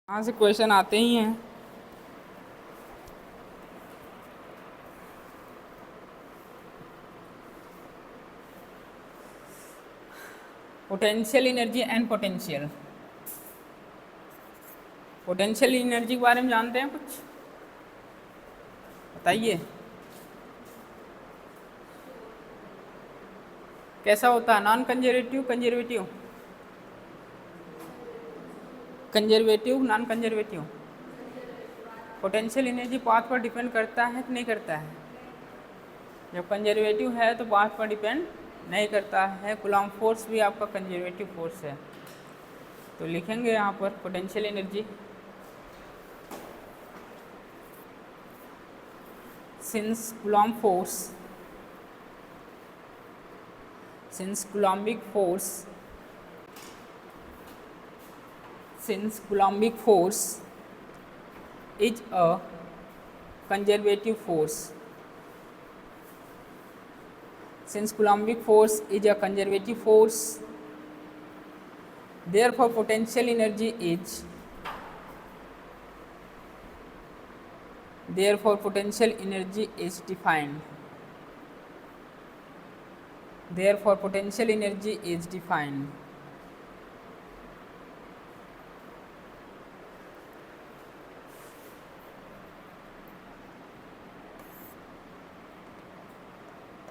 कहाँ से क्वेश्चन आते ही हैं। Potential energy and potential potential energy के बारे में जानते हैं कुछ? बताइए कैसा होता है? Non conservative, conservative, conservative, non conservative. Potential energy path पर डिपेंड करता है कि नहीं करता है? जब कंजर्वेटिव है तो पाथ पर डिपेंड नहीं करता है। कूलॉम फोर्स भी आपका कंजर्वेटिव फोर्स है। तो लिखेंगे यहाँ पर potential energy since Coulomb force, since Coulombic force, since Coulombic force is a conservative force, since Coulombic force is a conservative force, therefore potential energy is, therefore potential energy is defined, therefore potential energy is defined.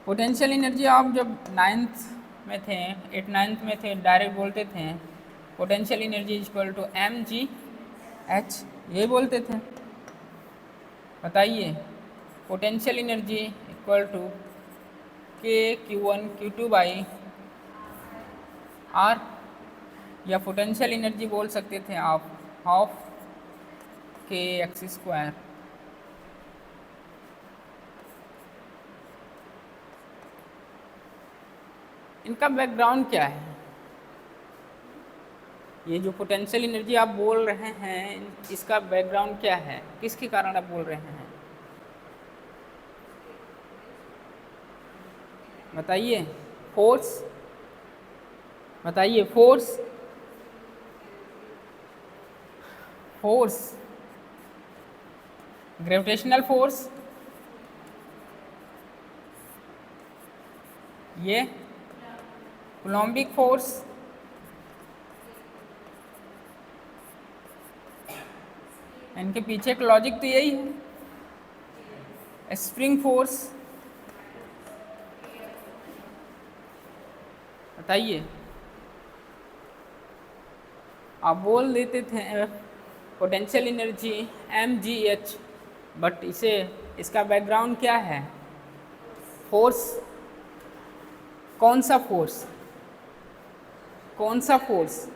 Potential energy आप जब 9th में थे, 8th-9th में थे, direct बोलते थे potential energy equal to mgh, ये बोलते थे। बताइए potential energy equal to k q1 q2 by r, या पोटेंशियल एनर्जी बोल सकते थे आप हाफ k x स्क्वायर। इनका बैकग्राउंड क्या है? ये जो पोटेंशियल एनर्जी आप बोल रहे हैं इसका बैकग्राउंड क्या है? किसके कारण आप बोल रहे हैं? बताइए। फोर्स, बताइए। फोर्स, फोर्स, ग्रेविटेशनल फोर्स, ये कूलॉम्बिक फोर्स, इनके पीछे का लॉजिक तो यही है। स्प्रिंग फोर्स, बताइए। आप बोल देते थे पोटेंशियल एनर्जी mgh, बट इसे इसका बैकग्राउंड क्या है? फोर्स। कौन सा फोर्स? कौन सा फोर्स?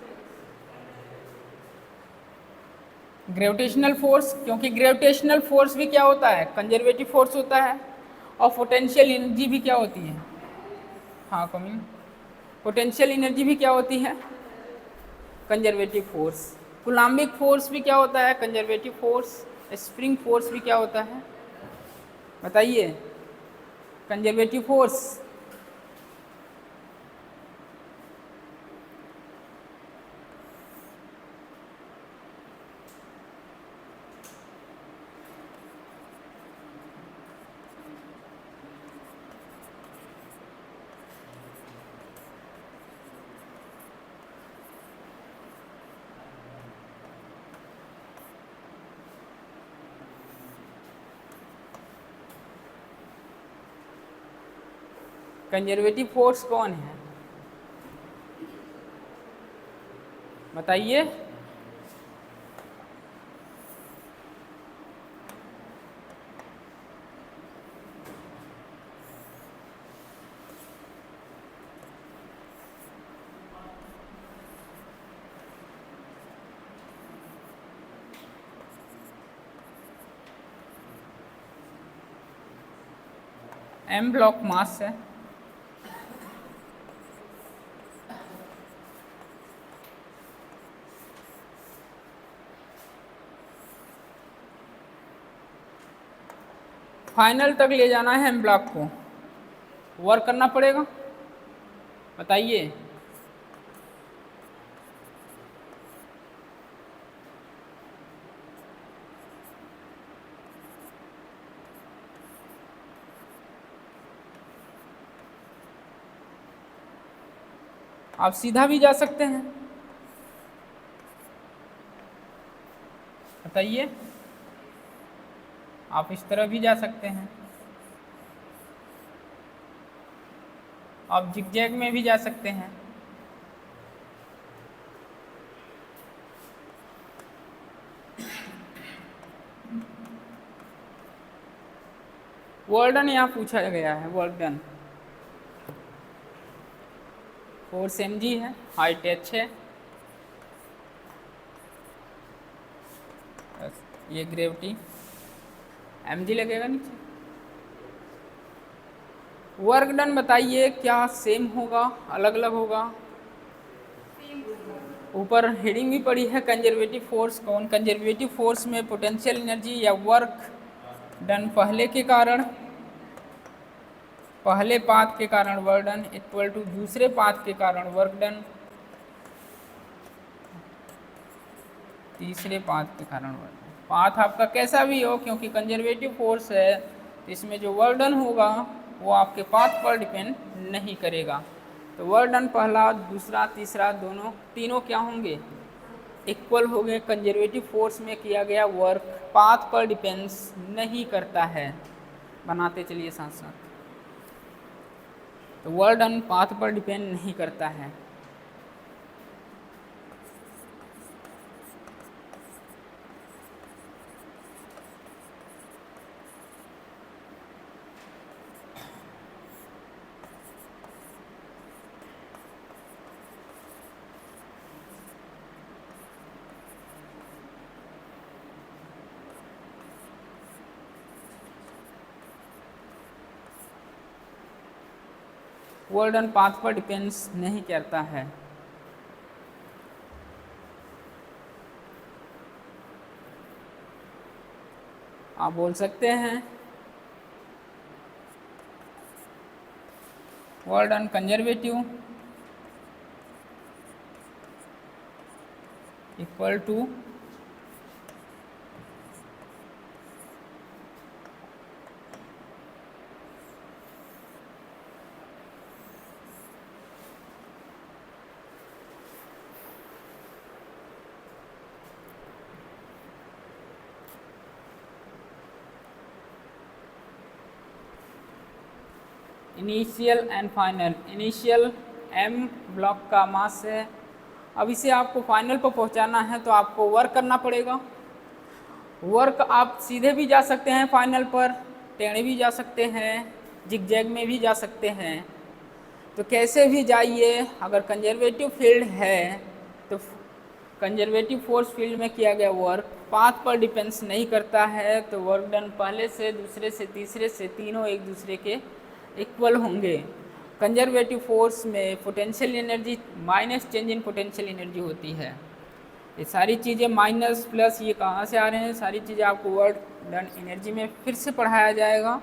ग्रेविटेशनल फोर्स, क्योंकि ग्रेविटेशनल फोर्स भी क्या होता है? कंजर्वेटिव फोर्स होता है। और पोटेंशियल एनर्जी भी क्या होती है? हाँ कमिंग। पोटेंशियल एनर्जी भी क्या होती है? Conservative force. कूलॉम्बिक फोर्स भी क्या होता है? Conservative force. स्प्रिंग फोर्स भी क्या होता है? बताइए। Conservative force. कंजर्वेटिव फोर्स कौन है? बताइए। m ब्लॉक मास है। फाइनल तक ले जाना है m ब्लॉक को, वर्क करना पड़ेगा। बताइए। आप सीधा भी जा सकते हैं, बताइए, आप इस तरह भी जा सकते हैं, आप जिगजैग में भी जा सकते हैं। वर्क डन यहाँ पूछा गया है, वर्क डन 4 mg है, हाइट h है, ये ग्रेविटी mg लगेगा नीचे। वर्क डन बताइए क्या सेम होगा, अलग अलग होगा? ऊपर हेडिंग भी पड़ी है कंजर्वेटिव फोर्स। कौन कंजर्वेटिव फोर्स में पोटेंशियल एनर्जी या वर्क डन पहले के कारण, पहले पाथ के कारण वर्क डन इक्वल टू दूसरे पाथ के कारण वर्क डन तीसरे पाथ के कारण वर्क डन। पाथ आपका कैसा भी हो, क्योंकि कंजर्वेटिव फोर्स है तो इसमें जो वर्क डन होगा वो आपके पाथ पर डिपेंड नहीं करेगा। तो वर्क डन पहला, दूसरा, तीसरा, दोनों तीनों क्या होंगे, इक्वल हो गए। कंजर्वेटिव फोर्स में किया गया वर्क पाथ पर डिपेंड्स नहीं करता है। बनाते चलिए साथ साथ। तो वर्क डन पाथ पर डिपेंड नहीं करता है। वर्क डन पाथ पर डिपेंड्स नहीं करता है। आप बोल सकते हैं work done conservative equal to initial and final. Initial m block का मास है। अब इसे आपको फाइनल पर पहुंचाना है तो आपको वर्क करना पड़ेगा। वर्क आप सीधे भी जा सकते हैं फाइनल पर, टेढ़े भी जा सकते हैं, जिगजैग में भी जा सकते हैं। तो कैसे भी जाइए, अगर कंजर्वेटिव फील्ड है तो कंजर्वेटिव फोर्स फील्ड में किया गया वर्क पाथ पर डिपेंड्स नहीं करता है। तो वर्क डन पहले से, दूसरे से, तीसरे से, तीनों एक दूसरे के इक्वल होंगे। कंजर्वेटिव फोर्स में potential energy minus change in potential energy होती है। ये सारी चीज़ें माइनस प्लस ये कहाँ से आ रहे हैं, सारी चीज़ें आपको वर्क डन एनर्जी में फिर से पढ़ाया जाएगा।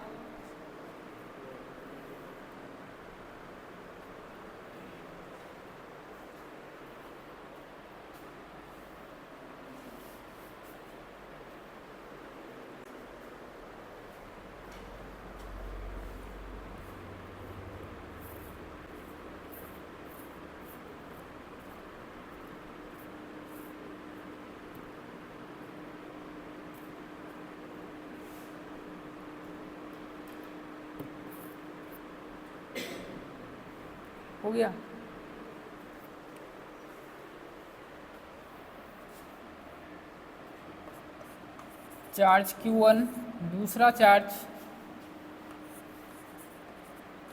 हो गया। चार्ज Q1, दूसरा चार्ज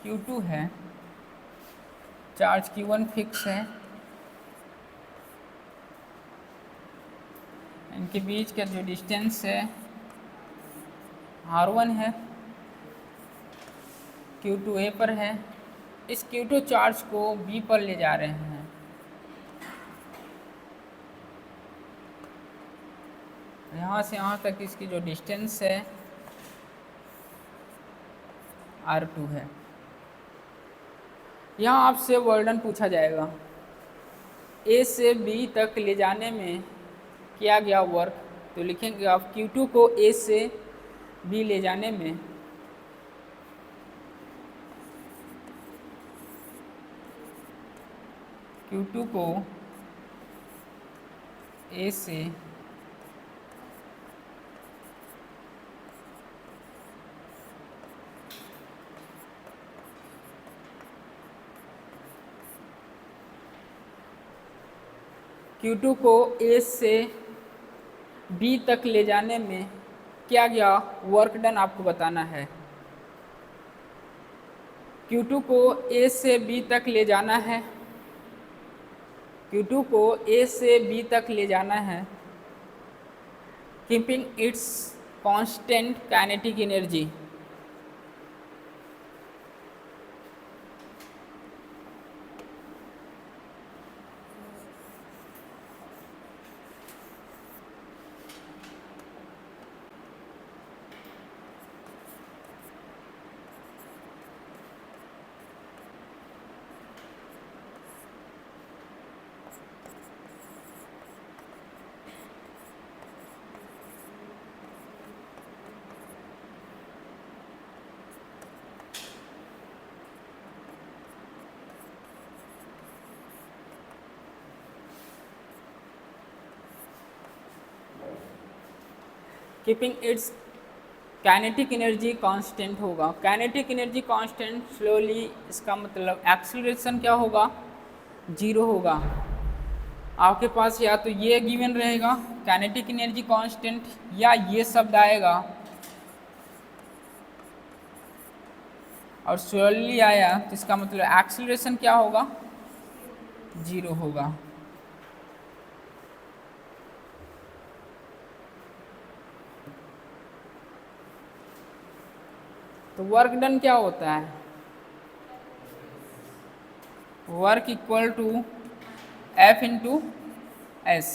Q2 है। चार्ज Q1 फिक्स है, इनके बीच का जो डिस्टेंस है R1 है, Q2 A पर है। इस Q2 चार्ज को B पर ले जा रहे हैं। यहाँ से यहाँ तक इसकी जो डिस्टेंस है R2 है। यहाँ आपसे वर्क डन पूछा जाएगा। A से B तक ले जाने में किया गया वर्क, तो लिखेंगे आप Q2 को A से B ले जाने में Q2 को A से Q2 को A से B तक ले जाने में क्या गया वर्क डन आपको बताना है। Q2 को A से B तक ले जाना है, Q2 को A से B तक ले जाना है, keeping it's constant kinetic energy. Keeping it's kinetic energy constant होगा। काइनेटिक एनर्जी कांस्टेंट स्लोली, इसका मतलब एक्सीलरेशन क्या होगा, 0 होगा। आपके पास या तो ये गिवन रहेगा काइनेटिक एनर्जी कांस्टेंट, या ये शब्द आएगा और स्लोली आया तो इसका मतलब एक्सीलरेशन क्या होगा, 0 होगा। तो वर्क डन क्या होता है, work equal to F into S,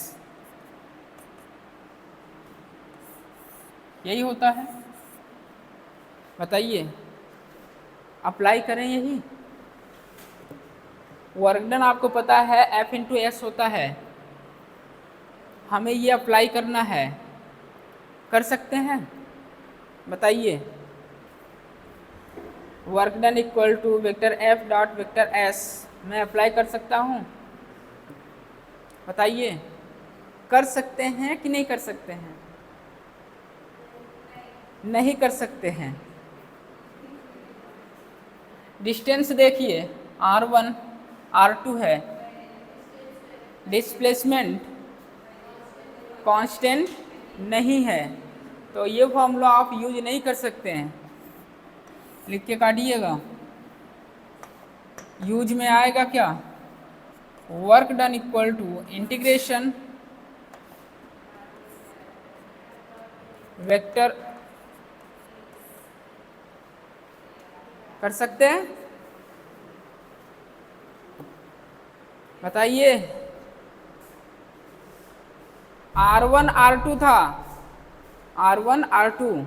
यही होता है। बताइए, अप्लाई करें यही। वर्क डन आपको पता है F इंटू एस होता है, हमें ये अप्लाई करना है, कर सकते हैं। बताइए, work done equal to vector F dot vector S मैं अप्लाई कर सकता हूँ। बताइए, कर सकते हैं कि नहीं कर सकते हैं, नहीं कर सकते हैं। डिस्टेंस देखिए R1 R2 है, डिस्प्लेसमेंट कांस्टेंट नहीं है, तो ये फॉर्मूला आप यूज नहीं कर सकते हैं, लिख के काटिएगा। यूज में आएगा क्या, work done equal to integration vector, कर सकते हैं। बताइए, R1 R2 था, R1 R2,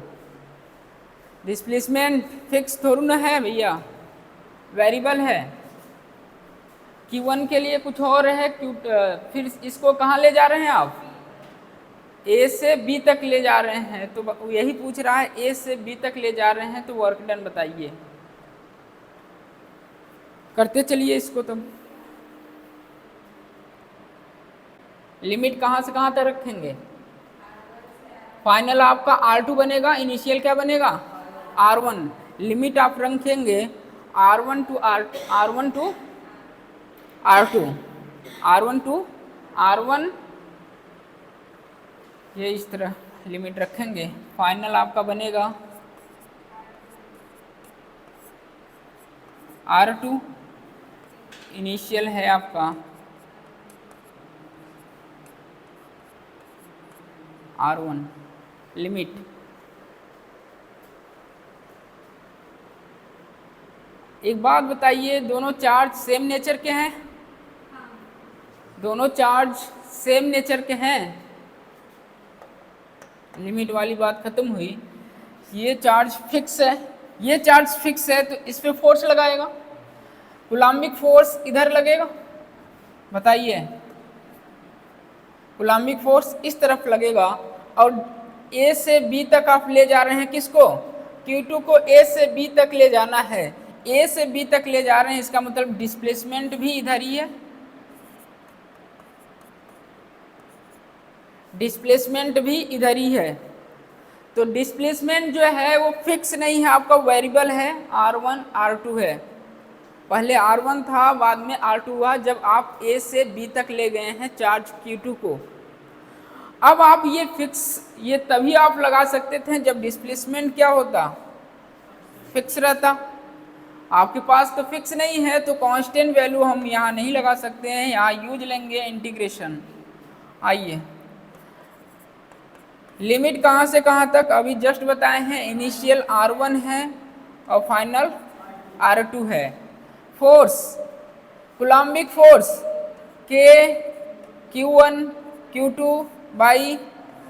डिस्प्लेसमेंट फिक्स थोड़ी ना है भैया, वेरिएबल है। Q1 के लिए कुछ और है, फिर इसको कहाँ ले जा रहे हैं आप, A से B तक ले जा रहे हैं, तो यही पूछ रहा है A से B तक ले जा रहे हैं, तो वर्क डन बताइए। करते चलिए इसको। तब लिमिट कहाँ से कहाँ तक रखेंगे, फाइनल आपका R2 बनेगा, इनिशियल क्या बनेगा R1, लिमिट आप रखेंगे R1 टू R1, ये इस तरह लिमिट रखेंगे, फाइनल आपका बनेगा R2, इनिशियल है आपका R1, लिमिट। एक बात बताइए, दोनों चार्ज सेम नेचर के हैं, दोनों चार्ज सेम नेचर के हैं, लिमिट वाली बात खत्म हुई। ये चार्ज फिक्स है, ये चार्ज फिक्स है, तो इस पे फोर्स लगाएगा, कूलाम्बिक फोर्स इधर लगेगा। बताइए, कूलाम्बिक फोर्स इस तरफ लगेगा, और A से B तक आप ले जा रहे हैं किसको, Q2 को A से B तक ले जाना है, A से B तक ले जा रहे हैं, इसका मतलब डिस्प्लेसमेंट भी इधर ही है, डिस्प्लेसमेंट भी इधर ही है। तो डिस्प्लेसमेंट जो है वो फिक्स नहीं है, आपका वेरिएबल है, R1 R2 है। पहले R1 था, बाद में R2 हुआ जब आप A से B तक ले गए हैं चार्ज Q2 को। अब आप ये फिक्स, ये तभी आप लगा सकते थे जब डिस्प्लेसमेंट क्या होता, फिक्स रहता। आपके पास तो फिक्स नहीं है तो कांस्टेंट वैल्यू हम यहाँ नहीं लगा सकते हैं, यहाँ यूज लेंगे इंटीग्रेशन। आइए, लिमिट कहाँ से कहाँ तक अभी जस्ट बताए हैं, इनिशियल R1 है और फाइनल R2 है। Force, Coulombic force K Q1 Q2 by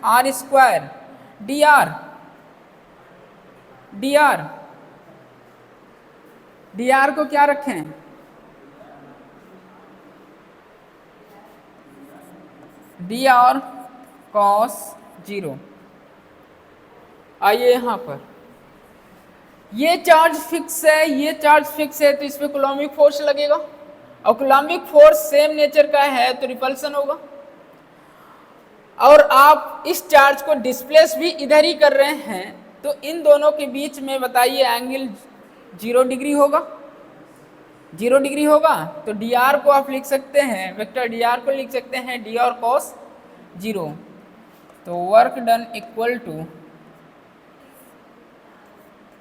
R square dr को क्या रखें, dr cos 0। आइए यहाँ पर, ये चार्ज फिक्स है, ये चार्ज फिक्स है तो इस पे कूलम्बिक फोर्स लगेगा, और कूलम्बिक फोर्स सेम नेचर का है तो रिपल्सन होगा। और आप इस चार्ज को डिस्प्लेस भी इधर ही कर रहे हैं तो इन दोनों के बीच में बताइए एंगल 0 डिग्री होगा, 0 डिग्री होगा। तो dr को आप लिख सकते हैं, वेक्टर dr को लिख सकते हैं dr cos 0। तो work done equal to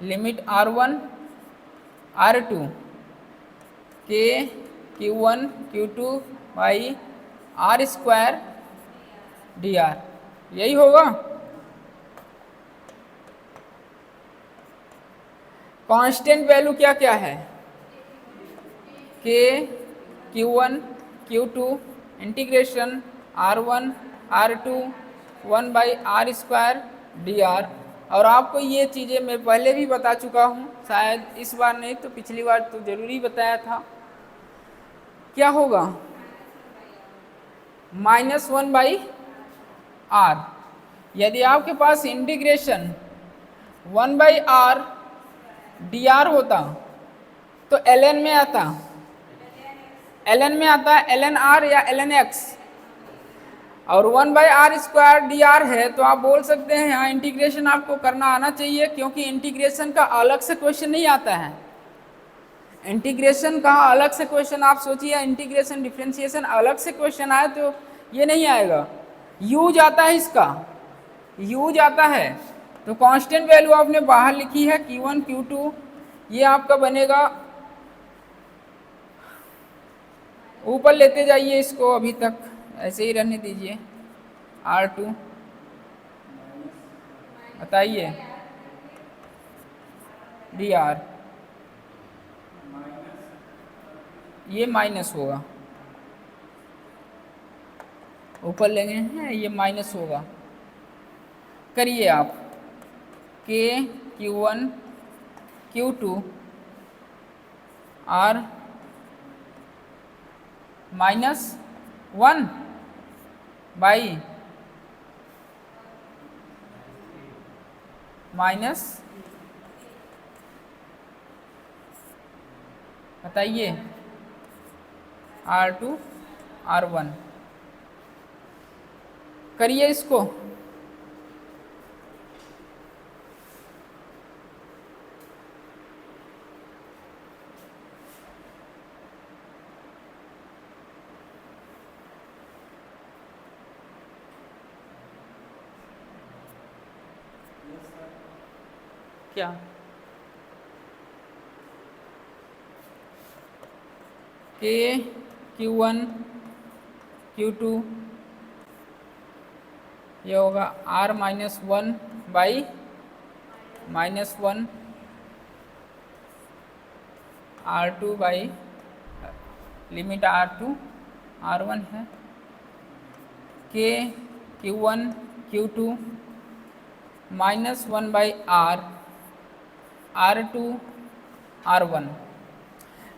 limit R1 R2 K Q1 Q2 by R square dr, यही होगा। कांस्टेंट वैल्यू क्या क्या है, K Q1 Q2 integration R1 R2 1 by R square dr। और आपको ये चीज़ें मैं पहले भी बता चुका हूँ, शायद इस बार नहीं तो पिछली बार तो ज़रूरी बताया था। क्या होगा, -1 बाई R। यदि आपके पास इंटीग्रेशन 1 बाई R dr होता तो ln में आता, ln में आता ln R या ln x, और 1 बाई R स्क्वायर dr है तो आप बोल सकते हैं यहाँ इंटीग्रेशन आपको करना आना चाहिए, क्योंकि इंटीग्रेशन का अलग से क्वेश्चन नहीं आता है। इंटीग्रेशन का अलग से क्वेश्चन आप सोचिए, इंटीग्रेशन डिफरेंशिएशन अलग से क्वेश्चन आए तो ये नहीं आएगा, यूज आता है, इसका यूज आता है। तो कांस्टेंट वैल्यू आपने बाहर लिखी है Q1 Q2, ये आपका बनेगा, ऊपर लेते जाइए इसको, अभी तक ऐसे ही रहने दीजिए। R2 बताइए dr, ये माइनस होगा, ऊपर लेंगे हैं ये माइनस होगा। करिए आप, K Q1 Q2 R -1 by minus, बताइए R2 R1, करिए इसको। क्या K Q1 Q2 ये होगा R -1 by -1 R2 by limit R2 R1 है, K Q1 Q2 -1 by R2 R1।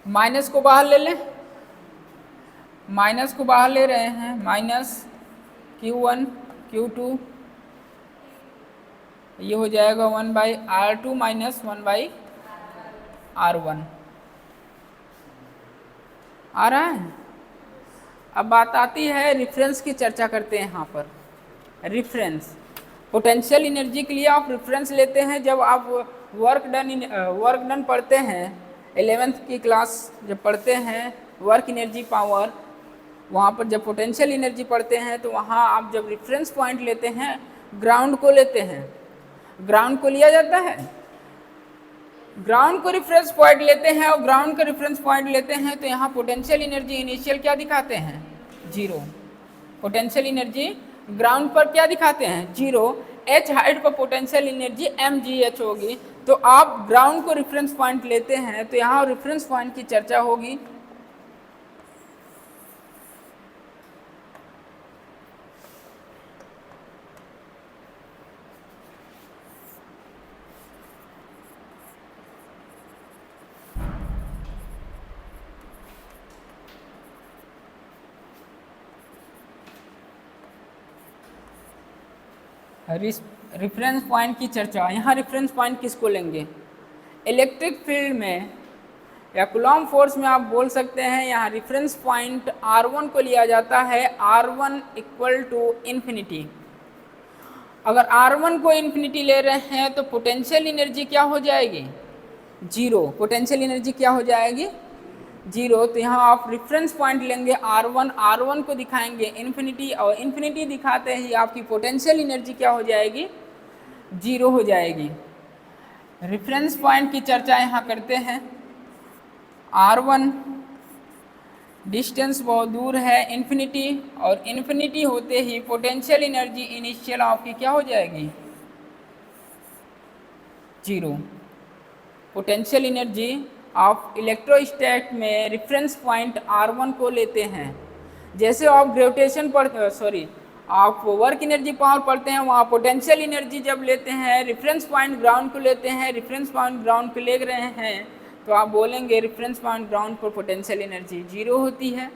Minus को बाहर ले लें, माइनस को बाहर ले रहे हैं, -Q1 Q2 ये हो जाएगा 1 by R2 minus 1 by R1। आ रहा है। अब बात आती है रेफरेंस की, चर्चा करते हैं यहाँ पर। रिफरेंस। पोटेंशियल एनर्जी के लिए आप रेफरेंस लेते हैं जब आप वर्क डन पढ़ते हैं, 11th की क्लास जब पढ़ते हैं वर्क एनर्जी पावर, वहाँ पर जब पोटेंशियल एनर्जी पढ़ते हैं तो वहाँ आप जब रेफरेंस पॉइंट लेते हैं ग्राउंड को लेते हैं, ग्राउंड को लिया जाता है, ग्राउंड को रेफरेंस पॉइंट लेते हैं और ग्राउंड का रेफरेंस पॉइंट लेते हैं तो यहाँ पोटेंशियल एनर्जी इनिशियल क्या दिखाते हैं, जीरो। पोटेंशियल एनर्जी ग्राउंड पर क्या दिखाते हैं, जीरो। एच हाइट पर पोटेंशियल एनर्जी mgh होगी। तो आप ग्राउंड को रेफरेंस पॉइंट लेते हैं तो यहाँ रेफरेंस पॉइंट की चर्चा होगी। रेफरेंस पॉइंट की चर्चा, यहाँ रेफरेंस पॉइंट किसको लेंगे, इलेक्ट्रिक फील्ड में या कूलॉम फोर्स में आप बोल सकते हैं यहाँ रेफरेंस पॉइंट R1 को लिया जाता है, R1 इक्वल टू इन्फिनिटी। अगर R1 को इन्फिनिटी ले रहे हैं तो पोटेंशियल एनर्जी क्या हो जाएगी, जीरो। पोटेंशियल एनर्जी क्या हो जाएगी, जीरो। तो यहाँ आप रेफरेंस पॉइंट लेंगे R1, R1 को दिखाएंगे इन्फिनिटी और इन्फिनिटी दिखाते ही आपकी पोटेंशियल एनर्जी क्या हो जाएगी, जीरो हो जाएगी। रेफरेंस पॉइंट की चर्चा यहाँ करते हैं। R1 डिस्टेंस बहुत दूर है इन्फिनिटी, और इन्फिनिटी होते ही पोटेंशियल एनर्जी इनिशियल आपकी क्या हो जाएगी, जीरो। पोटेंशियल एनर्जी आप इलेक्ट्रोस्टैट में रेफरेंस पॉइंट R1 को लेते हैं। जैसे आप ग्रेविटेशन पर आप वर्क एनर्जी पावर पढ़ते हैं, वहाँ पोटेंशियल एनर्जी जब लेते हैं रेफरेंस पॉइंट ग्राउंड को लेते हैं, रेफरेंस पॉइंट ग्राउंड को ले रहे हैं तो आप बोलेंगे रेफरेंस पॉइंट ग्राउंड पर पोटेंशियल एनर्जी जीरो होती है।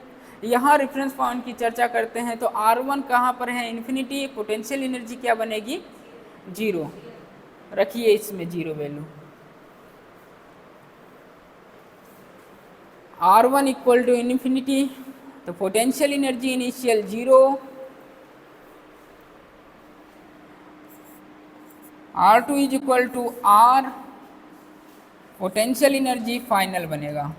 यहाँ रेफरेंस पॉइंट की चर्चा करते हैं तो R1 कहाँ पर है, इन्फिनिटी, पोटेंशियल एनर्जी क्या बनेगी, जीरो। रखिए इसमें zero value. R1 equal to infinity तो potential energy initial zero, R2 is equal to R, potential energy final बनेगा।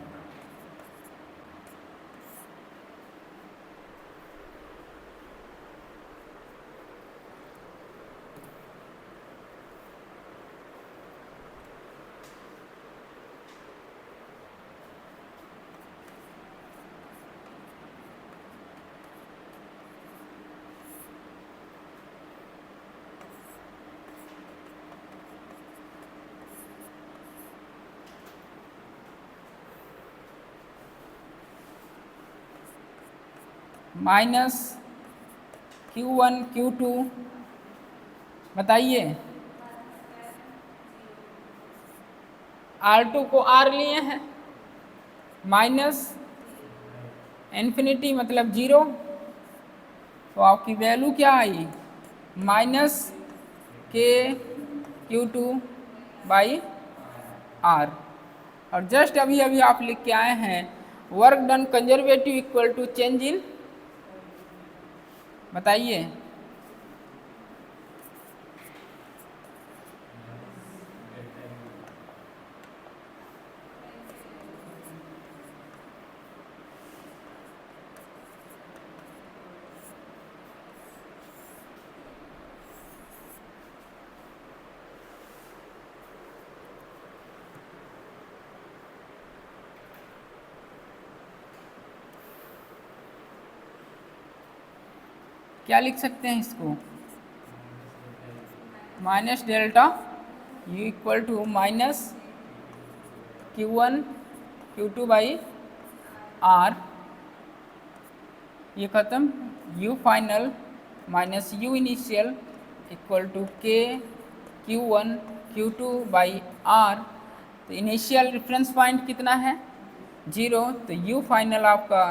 माइनस Q1 Q2 बताइए, R2 को R लिए हैं, माइनस इन्फिनिटी मतलब जीरो, तो आपकी वैल्यू क्या आई, माइनस Q2 बाई R। और जस्ट अभी अभी आप लिख के आए हैं work done conservative equal to change in, बताइए, क्या लिख सकते हैं इसको, minus delta U equal to minus Q1 Q2 by R, ये ख़त्म, U final minus U initial equal to K Q1 Q2 by R। तो इनिशियल रेफरेंस पॉइंट कितना है, जीरो, तो U फाइनल आपका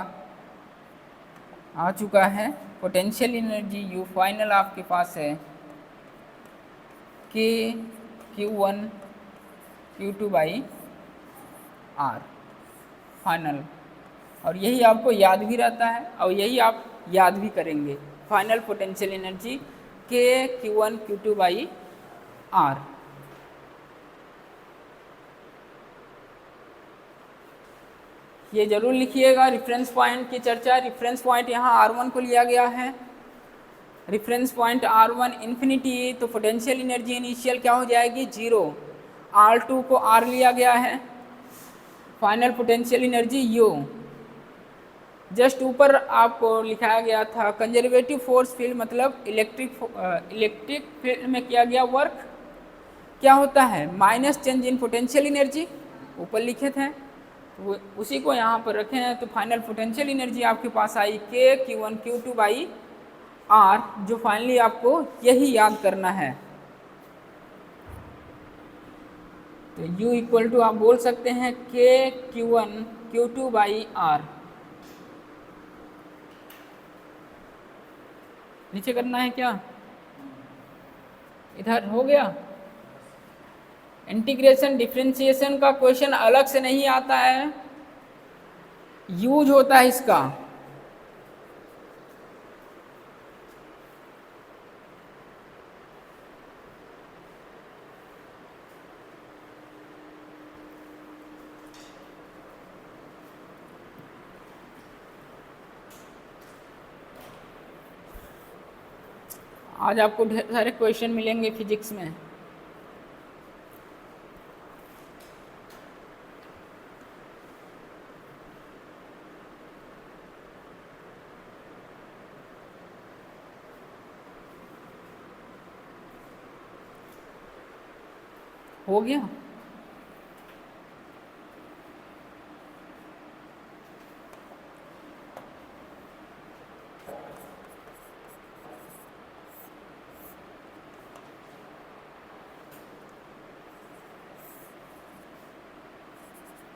आ चुका है। पोटेंशियल एनर्जी U फाइनल आपके पास है K Q1 Q2 by R final. और यही आपको याद भी रहता है और यही आप याद भी करेंगे, फाइनल पोटेंशियल एनर्जी के Q1 Q2 बाई R। ये जरूर लिखिएगा। रेफरेंस पॉइंट की चर्चा, रेफरेंस पॉइंट यहाँ R1 को लिया गया है। रेफरेंस पॉइंट R1 इन्फिनिटी, तो पोटेंशियल एनर्जी इनिशियल क्या हो जाएगी 0। R2 को R लिया गया है, final potential energy U। Just ऊपर आपको लिखाया गया था कंजर्वेटिव फोर्स फील्ड मतलब इलेक्ट्रिक फील्ड में किया गया वर्क क्या होता है minus change in potential energy, ऊपर लिखे थे वो उसी को यहाँ पर रखे हैं। तो फाइनल पोटेंशियल एनर्जी आपके पास आई के Q1 Q2 बाई R, जो फाइनली आपको यही याद करना है। तो U इक्वल टू आप बोल सकते हैं के Q1 Q2 बाई R। नीचे करना है क्या, इधर हो गया। इंटीग्रेशन डिफरेंशिएशन का क्वेश्चन अलग से नहीं आता है, यूज होता है इसका। आज आपको ढेर सारे क्वेश्चन मिलेंगे फिजिक्स में। हो गया।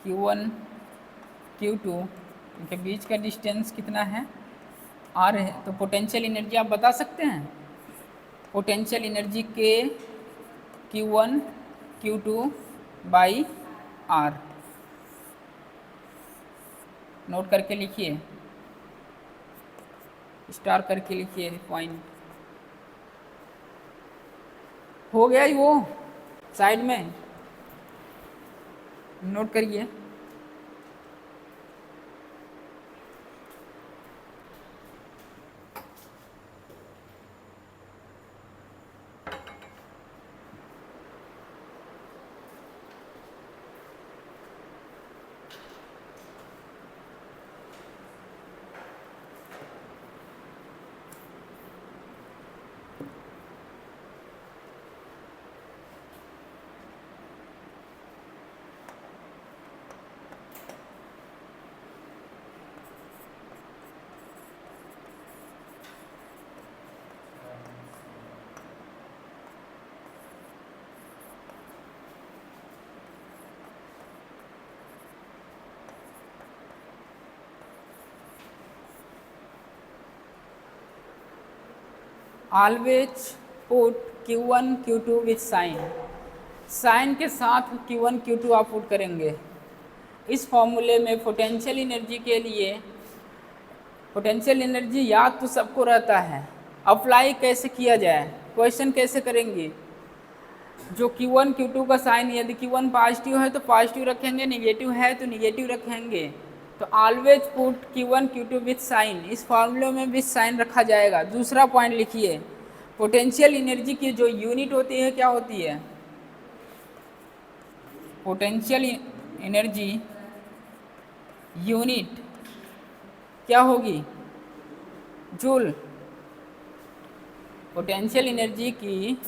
Q1 Q2 इनके बीच का डिस्टेंस कितना है R है। तो पोटेंशियल एनर्जी आप बता सकते हैं, पोटेंशियल एनर्जी के Q1 Q2 by R। Note करके लिखिए, स्टार करके लिखिए पॉइंट। हो गया ही वो साइड में नोट करिए। Always put Q1 Q2 with sign, sign के साथ Q1 Q2 आप पुट करेंगे। इस फॉर्मूले में पोटेंशियल एनर्जी के लिए, पोटेंशियल एनर्जी याद तो सबको रहता है, अप्लाई कैसे किया जाए, क्वेश्चन कैसे करेंगे। जो Q1 Q2 का साइन यदि Q1 पॉजिटिव है तो पॉजिटिव रखेंगे, निगेटिव है तो निगेटिव रखेंगे। तो always put Q1 Q2 with sign, इस फॉर्मूले में विथ साइन रखा जाएगा। दूसरा पॉइंट लिखिए, पोटेंशियल एनर्जी की जो यूनिट होती है क्या होती है, पोटेंशियल एनर्जी यूनिट क्या होगी जूल। पोटेंशियल एनर्जी की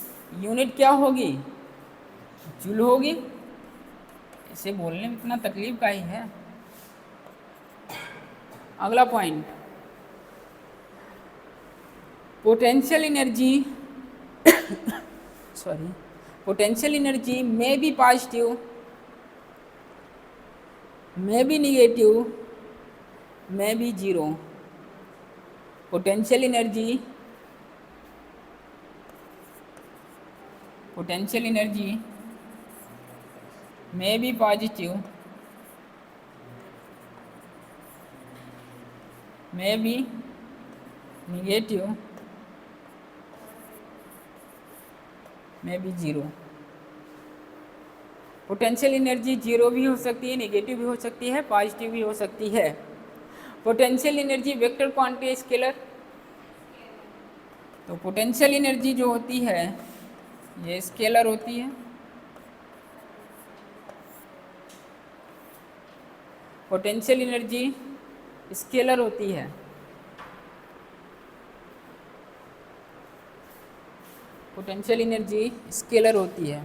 यूनिट क्या होगी जूल होगी। इसे बोलने में इतना तकलीफ का ही है। अगला point, potential energy sorry potential energy में बी पॉजिटिव, में बी निगेटिव, में बी जीरो। पोटेंशियल एनर्जी में बी पॉजिटिव, में बी निगेटिव, में भी जीरो। पोटेंशियल एनर्जी जीरो भी हो सकती है, नेगेटिव भी हो सकती है, पॉजिटिव भी हो सकती है। पोटेंशियल एनर्जी वेक्टर क्वांटिटी है स्केलर। तो पोटेंशियल एनर्जी जो होती है ये स्केलर होती है। पोटेंशियल एनर्जी स्केलर होती है। पोटेंशियल एनर्जी स्केलर होती है।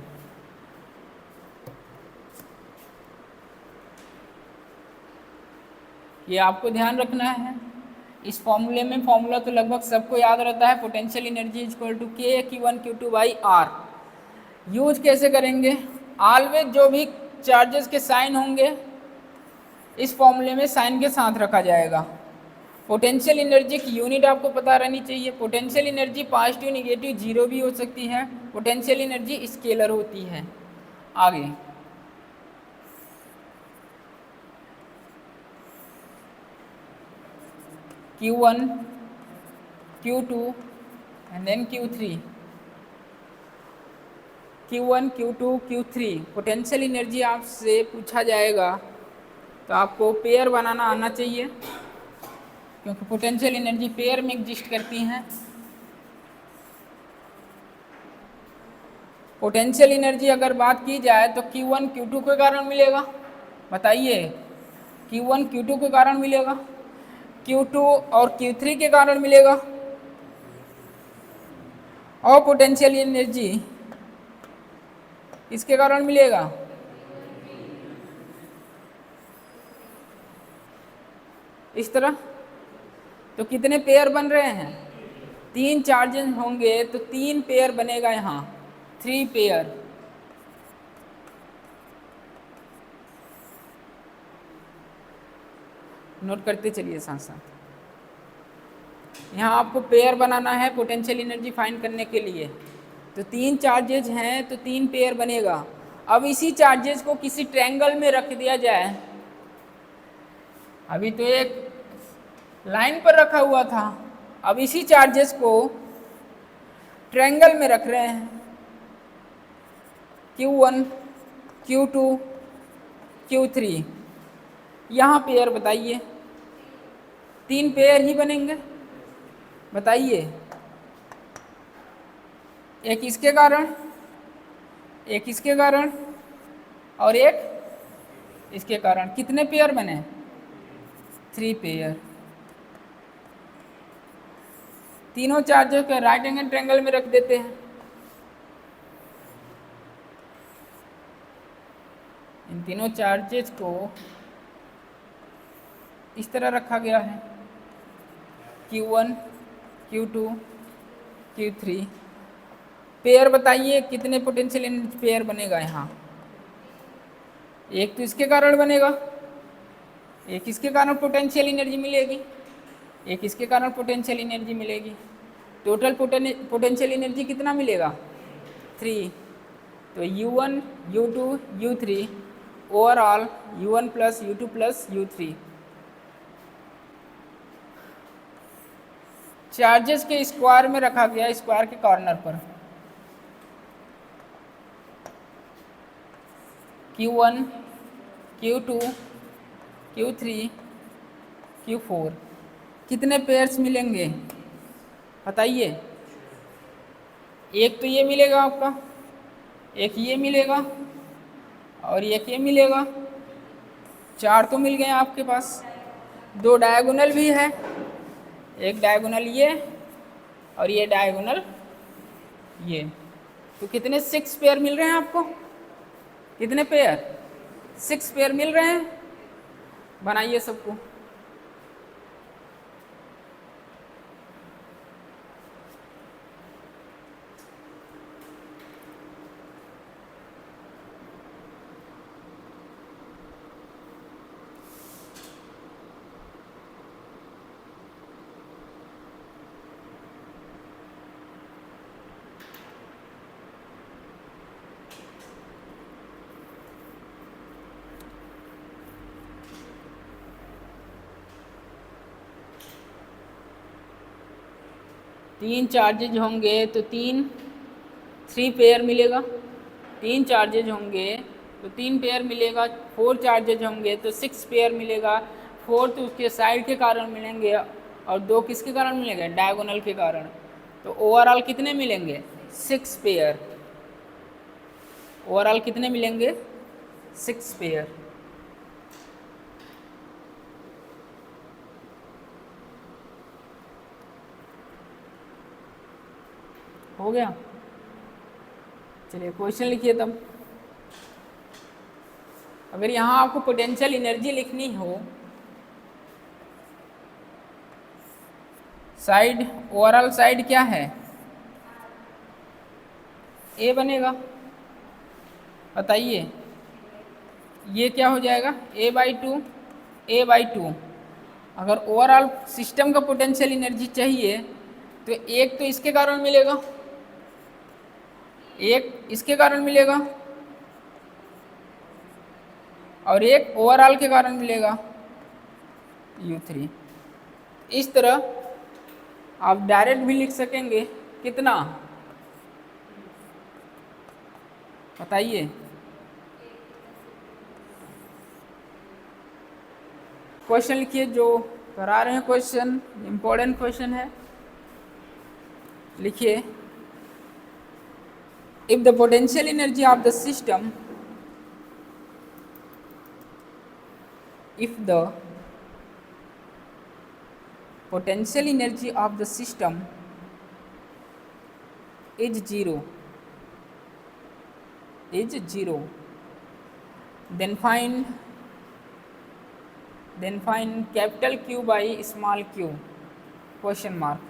ये आपको ध्यान रखना है। इस फॉर्मूले में फॉर्मूला तो लगभग सबको याद रहता है, पोटेंशियल एनर्जी इक्वल टू के Q1 Q2 by are. Use कैसे करेंगे? ऑलवेज जो भी चार्जेस के साइन होंगे इस फॉर्मूले में साइन के साथ रखा जाएगा। पोटेंशियल एनर्जी की यूनिट आपको पता रहनी चाहिए। Potential energy positive negative zero भी हो सकती है। पोटेंशियल एनर्जी स्केलर होती है। आगे Q1 Q2 and then Q3। Q1 Q2 Q3 potential energy आपसे पूछा जाएगा तो आपको पेयर बनाना आना चाहिए, क्योंकि पोटेंशियल एनर्जी पेयर में एग्जिस्ट करती हैं। पोटेंशियल एनर्जी अगर बात की जाए तो Q1 Q2 के कारण मिलेगा। बताइए, Q1 Q2 के कारण मिलेगा, Q2 और Q3 के कारण मिलेगा, और पोटेंशियल एनर्जी इसके कारण मिलेगा। इस तरह तो कितने पेयर बन रहे हैं? 3 चार्जेस होंगे तो 3 पेयर बनेगा, यहाँ 3 पेयर। नोट करते चलिए साथ साथ। यहाँ आपको पेयर बनाना है पोटेंशियल एनर्जी फाइंड करने के लिए। तो 3 चार्जेज हैं तो 3 पेयर बनेगा। अब इसी चार्जेस को किसी ट्रायंगल में रख दिया जाए। अभी तो एक लाइन पर रखा हुआ था, अब इसी चार्जेस को ट्रायंगल में रख रहे हैं। Q1 Q2 Q3 यहाँ पेयर बताइए, 3 पेयर ही बनेंगे। बताइए, एक इसके कारण, एक इसके कारण और एक इसके कारण। कितने पेयर बने? 3 पेयर। तीनों चार्जेस को राइट एंगल ट्रायंगल में रख देते हैं। इन तीनों चार्जेस को इस तरह रखा गया है, Q1 Q2 Q3। पेयर बताइए कितने पोटेंशियल एनर्जी पेयर बनेगा? यहाँ एक तो इसके कारण बनेगा, एक इसके कारण पोटेंशियल एनर्जी मिलेगी, एक इसके कारण पोटेंशियल एनर्जी मिलेगी। टोटल पोटेंशियल एनर्जी कितना मिलेगा? 3। तो U1 U2 U3 overall U1 plus U2 plus U3। Charges के स्क्वायर में रखा गया, स्क्वायर के कॉर्नर पर। Q1 Q2 Q3 Q4 कितने पेयर्स मिलेंगे? बताइए। एक तो ये मिलेगा आपका, एक ये मिलेगा और एक ये मिलेगा। 4 तो मिल गए आपके पास। 2 डायगोनल भी है, एक डायगोनल ये और ये डायगोनल ये। तो कितने? 6 पेयर मिल रहे हैं आपको। कितने पेयर? 6 पेयर मिल रहे हैं। बनाइए सबको। तीन चार्जेज होंगे तो 3 3 पेयर मिलेगा, 3 चार्जेज होंगे तो 3 पेयर मिलेगा, 4 चार्जेज होंगे तो 6 पेयर मिलेगा, 4 तो उसके साइड के कारण मिलेंगे और 2 किसके कारण मिलेंगे, डायगोनल के कारण। तो ओवरऑल कितने मिलेंगे, 6 पेयर। ओवरऑल कितने मिलेंगे, 6 पेयर। हो गया। चलिए क्वेश्चन लिखिए तब। अगर यहाँ आपको पोटेंशियल एनर्जी लिखनी हो, साइड ओवरऑल साइड क्या है, ए बनेगा। बताइए ये क्या हो जाएगा, a/2 a/2। अगर ओवरऑल सिस्टम का पोटेंशियल एनर्जी चाहिए तो एक तो इसके कारण मिलेगा, एक इसके कारण मिलेगा और एक ओवरऑल के कारण मिलेगा, U3। इस तरह आप डायरेक्ट भी लिख सकेंगे, कितना बताइए। क्वेश्चन लिखिए, जो करा रहे हैं क्वेश्चन इम्पोर्टेंट क्वेश्चन है। लिखिए, if the potential energy of the system, if the potential energy of the system is zero, then find capital Q by small q, question mark.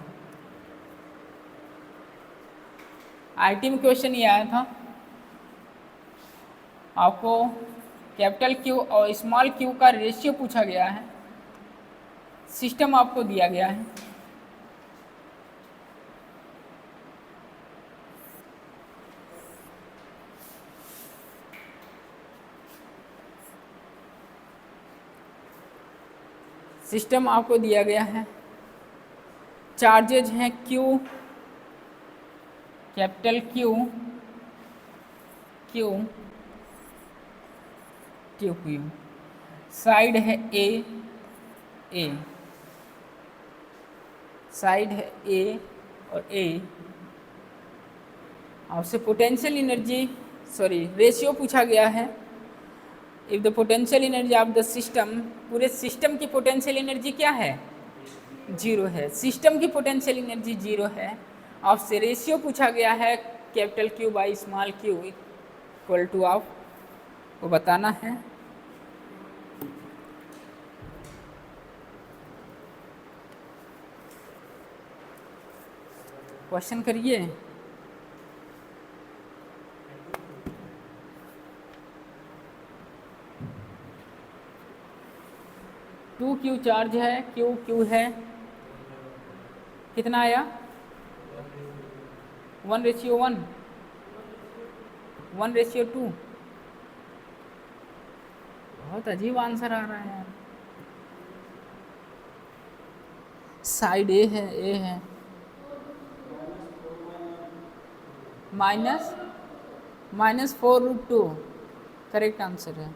IT में क्वेश्चन ये आया था, आपको कैपिटल क्यू और small Q का ratio पूछा गया है, सिस्टम आपको दिया गया है। सिस्टम आपको दिया गया है, चार्जेज हैं Q, capital Q, Q, Q, Q, side है A, साइड है A और A। आपसे पोटेंशियल एनर्जी रेशियो पूछा गया है। If the potential energy of the system, पूरे सिस्टम की पोटेंशियल एनर्जी क्या है, 0 है। सिस्टम की पोटेंशियल एनर्जी 0 है। आपसे रेशियो पूछा गया है, capital Q by small q equal two of को बताना है। क्वेश्चन करिए। टू क्यू चार्ज है, क्यू है, कितना आया, 1:1, 1:2। बहुत अजीब आंसर आ रहा है यार। साइड ए है, -4√2 करेक्ट आंसर है।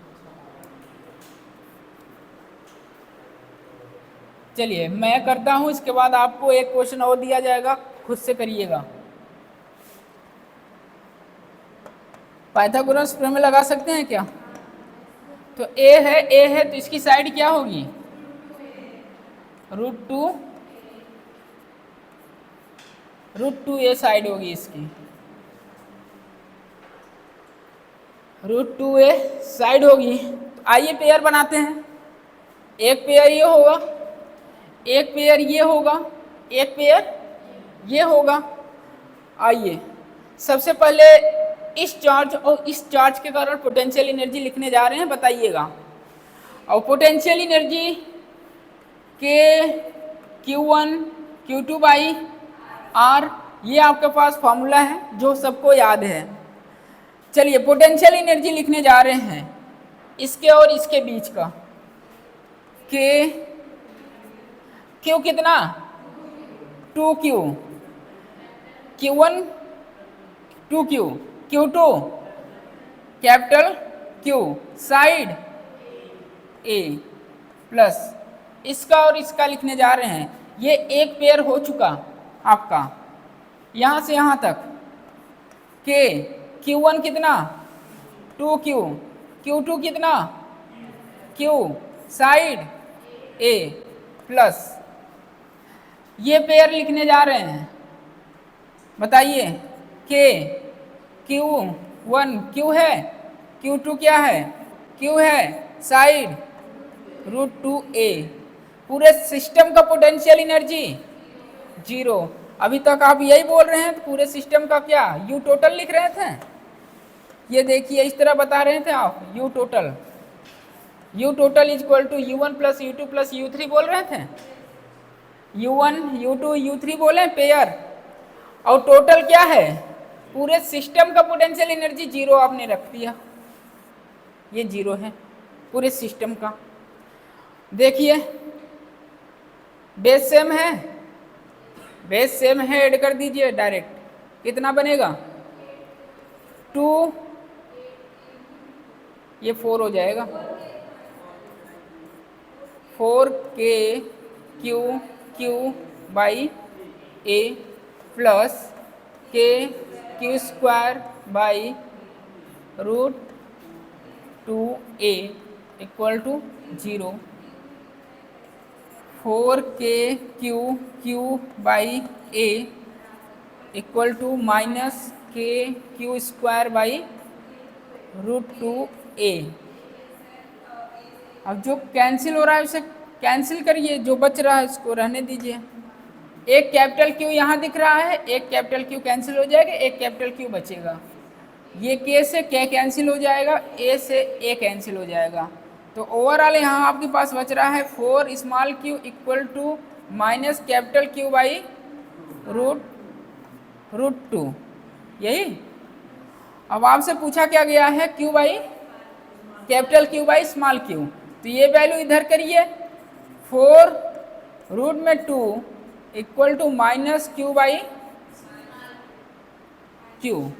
चलिए मैं करता हूँ, इसके बाद आपको एक क्वेश्चन और दिया जाएगा, खुद से करिएगा। पाइथागोरस प्रमेय लगा सकते हैं क्या? तो ए है तो इसकी साइड क्या होगी, √2a साइड होगी इसकी, √2a साइड होगी। तो आइए पेयर बनाते हैं। एक पेयर ये होगा, एक पेयर ये होगा, एक पेयर ये होगा। आइए सबसे पहले इस चार्ज और इस चार्ज के कारण पोटेंशियल एनर्जी लिखने जा रहे हैं, बताइएगा। और पोटेंशियल एनर्जी के Q1 Q2 बाई R, ये आपके पास फॉर्मूला है जो सबको याद है। चलिए पोटेंशियल एनर्जी लिखने जा रहे हैं इसके और इसके बीच का, के Q कितना, 2Q, Q1 2q, Q2 capital Q side A plus इसका और इसका लिखने जा रहे हैं। ये एक पेयर हो चुका आपका यहाँ से यहाँ तक K, Q1 कितना 2q, Q2 कितना Q साइड A प्लस ये पेयर लिखने जा रहे हैं। बताइए K, Q1 Q है, Q2 क्या है Q है साइड √2a। पूरे सिस्टम का पोटेंशियल एनर्जी 0। अभी तक आप यही बोल रहे हैं तो पूरे सिस्टम का क्या U टोटल लिख रहे थे। ये देखिए इस तरह बता रहे थे आप U total is equal to U1 plus U2 plus U3 बोल रहे थे। U1 U2 U3 बोले पेयर और टोटल क्या है पूरे सिस्टम का पोटेंशियल एनर्जी 0 आपने रख दिया। ये 0 है पूरे सिस्टम का। देखिए बेस सेम है, बेस सेम है, ऐड कर दीजिए डायरेक्ट। कितना बनेगा 2, ये 4 हो जाएगा 4k Q by A plus k Q square by √2a equal to 0। 4k Q by A equal to minus k Q square by √2a। अब जो कैंसिल हो रहा है उसे कैंसिल करिए, जो बच रहा है उसको रहने दीजिए। एक कैपिटल Q यहाँ दिख रहा है, एक कैपिटल Q कैंसिल हो जाएगा, एक कैपिटल Q बचेगा। ये K से K कैंसिल हो जाएगा, A से A कैंसिल हो जाएगा। तो ओवरऑल यहाँ आपके पास बच रहा है 4 small q equal to minus capital Q by √2। यही अब आपसे पूछा क्या गया है Q by capital Q by small q। तो ये वैल्यू इधर करिए 4√2 equal to minus Q by Q।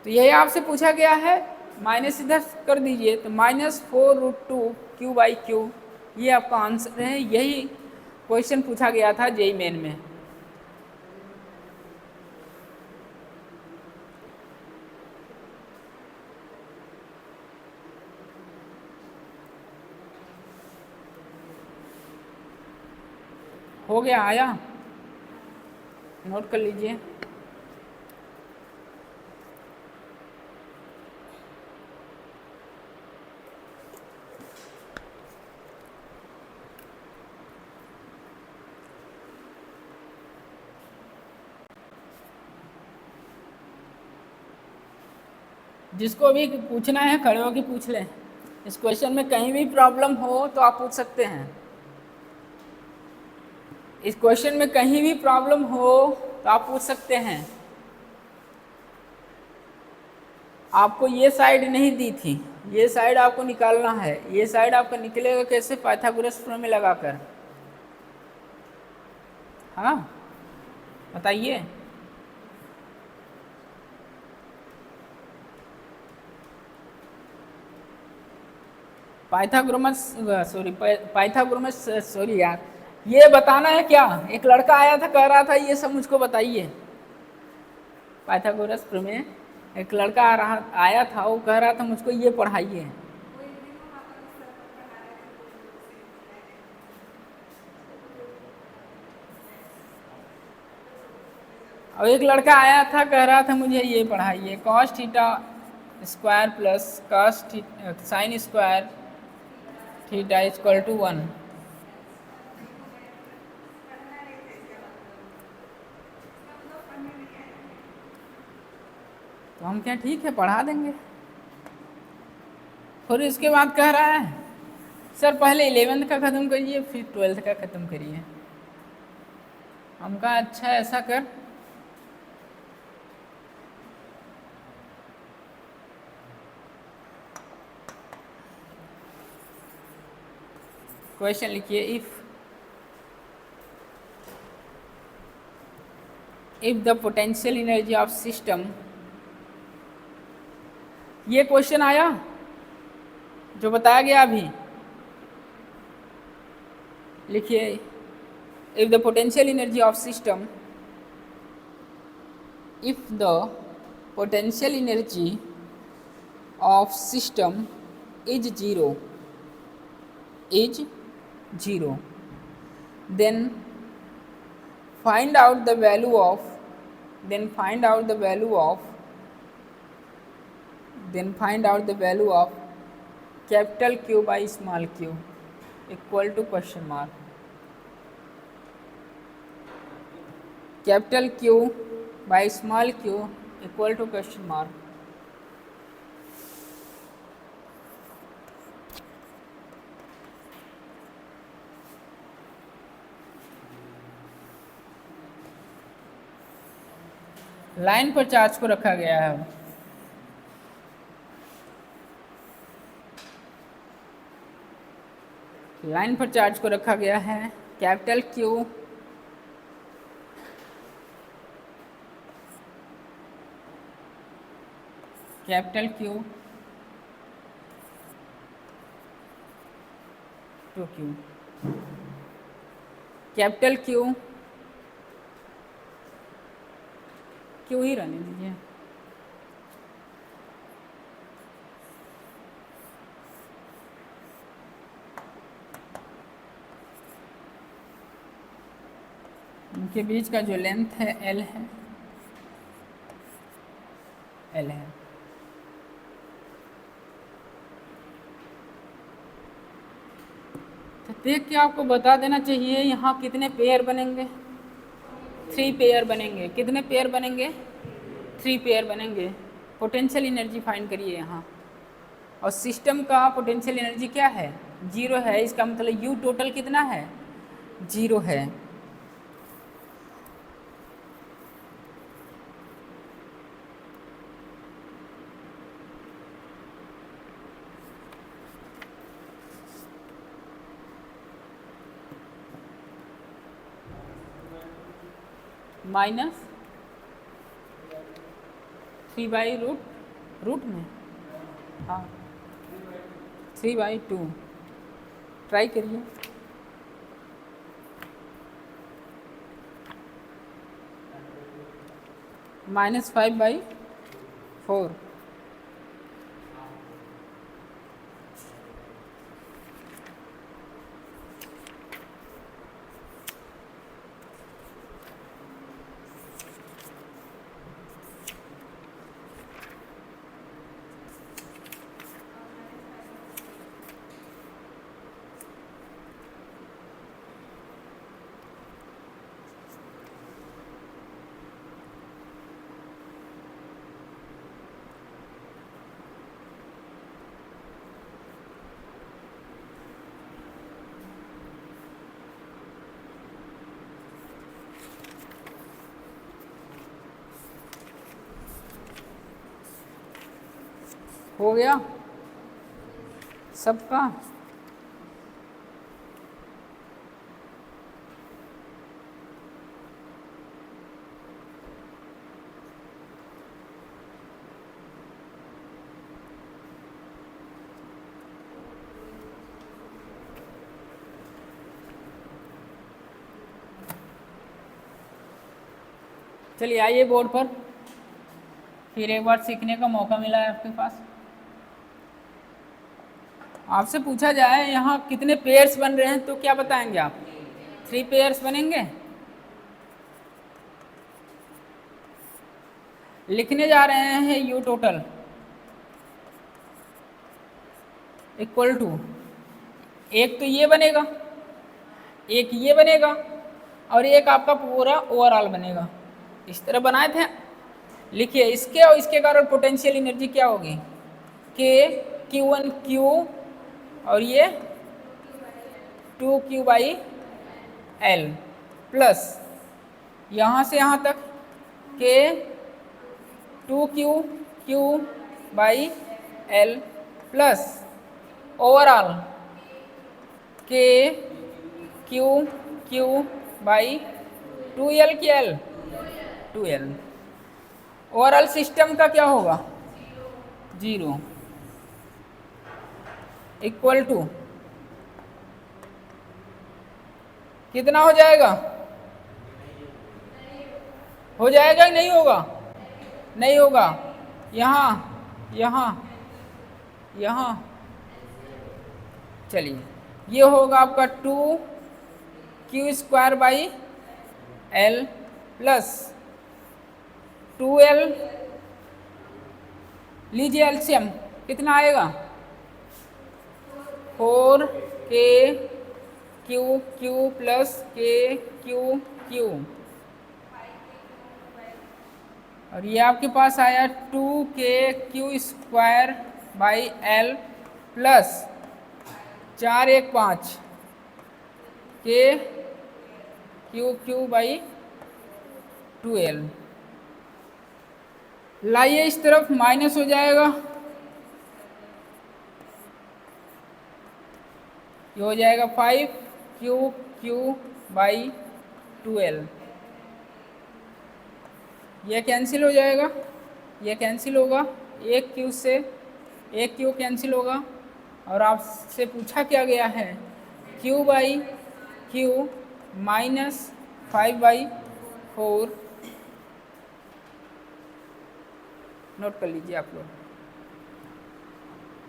तो यही आपसे पूछा गया है, माइनस इधर कर दीजिए तो माइनस 4√2 Q बाई Q। ये आपका आंसर है। यही क्वेश्चन पूछा गया था जेईई मेन में। हो गया, आया, नोट कर लीजिए। जिसको भी पूछना है खड़े होकर पूछ लें। इस क्वेश्चन में कहीं भी प्रॉब्लम हो तो आप पूछ सकते हैं। इस क्वेश्चन में कहीं भी प्रॉब्लम हो तो आप पूछ सकते हैं। आपको ये साइड नहीं दी थी, ये साइड आपको निकालना है। ये साइड आपका निकलेगा कैसे? पाइथागोरस प्रमेय लगाकर। हाँ बताइए। पाइथागोरस सॉरी यार, ये बताना है क्या? एक लड़का आया था कह रहा था ये सब मुझको बताइए। पाइथागोरस प्रमेय एक लड़का आया था, वो कह रहा था मुझको ये पढ़ाइए। और एक लड़का आया था कह रहा था मुझे ये पढ़ाइए, cos theta square plus cos sine square theta equal to 1। तो हम क्या ठीक है पढ़ा देंगे। फिर इसके बाद कह रहा है सर पहले 11th का ख़त्म करिए फिर 12th का ख़त्म करिए। हम कहा अच्छा ऐसा कर, क्वेश्चन लिखिए, if the potential energy of system ये क्वेश्चन आया जो बताया गया अभी, लिखिए, if the potential energy of system, if the potential energy of system is zero, then find out the value of capital Q by small q equal to question mark. Capital Q by small q equal to question mark. Line पर charge को रखा गया है। Line पर charge को रखा गया है। Capital Q to Q, capital क्यों ही रहने दीजिए। इनके बीच का जो लेंथ है L है, तो देख के आपको बता देना चाहिए यहाँ कितने पेयर बनेंगे। 3 पेयर बनेंगे। कितने पेयर बनेंगे? 3 पेयर बनेंगे। पोटेंशियल एनर्जी फाइंड करिए यहाँ, और सिस्टम का पोटेंशियल एनर्जी क्या है? 0 है। इसका मतलब U टोटल कितना है? 0 है। माइनस 3/रूट में, हाँ 3/2। ट्राई करिए। -5/4। हो गया सबका? चलिए आइए बोर्ड पर, फिर एक बार सीखने का मौका मिला है आपके पास। आपसे पूछा जाए यहाँ कितने पेयर्स बन रहे हैं तो क्या बताएंगे आप? 3 पेयर्स बनेंगे। लिखने जा रहे हैं U टोटल इक्वल टू, एक तो ये बनेगा, एक ये बनेगा, और एक आपका पूरा ओवरऑल बनेगा। इस तरह बनाए थे। लिखिए इसके और इसके कारण पोटेंशियल एनर्जी क्या होगी? K Q1 Q और ये 2Q/L प्लस यहाँ से यहाँ तक K 2Q/L plus overall K Q/2L की L 2L। ओवरऑल सिस्टम का क्या होगा? 0 इक्वल टू कितना हो जाएगा? हो जाएगा कि नहीं होगा? नहीं होगा। यहाँ यहाँ यहाँ चलिए, ये होगा आपका 2q² by L plus 2l, लीजिए एलसीएम कितना आएगा? 4k Q plus k Q और ये आपके पास आया 2k² by L plus 4 1 5 k Q by 2l। लाइए इस तरफ माइनस हो जाएगा, ये हो जाएगा 5q बाई 2l। ये कैंसिल हो जाएगा, ये कैंसिल होगा, एक क्यू से एक क्यू कैंसिल होगा और आपसे पूछा क्या गया है? q by Q minus 5/4। Note कर लीजिए आप लोग।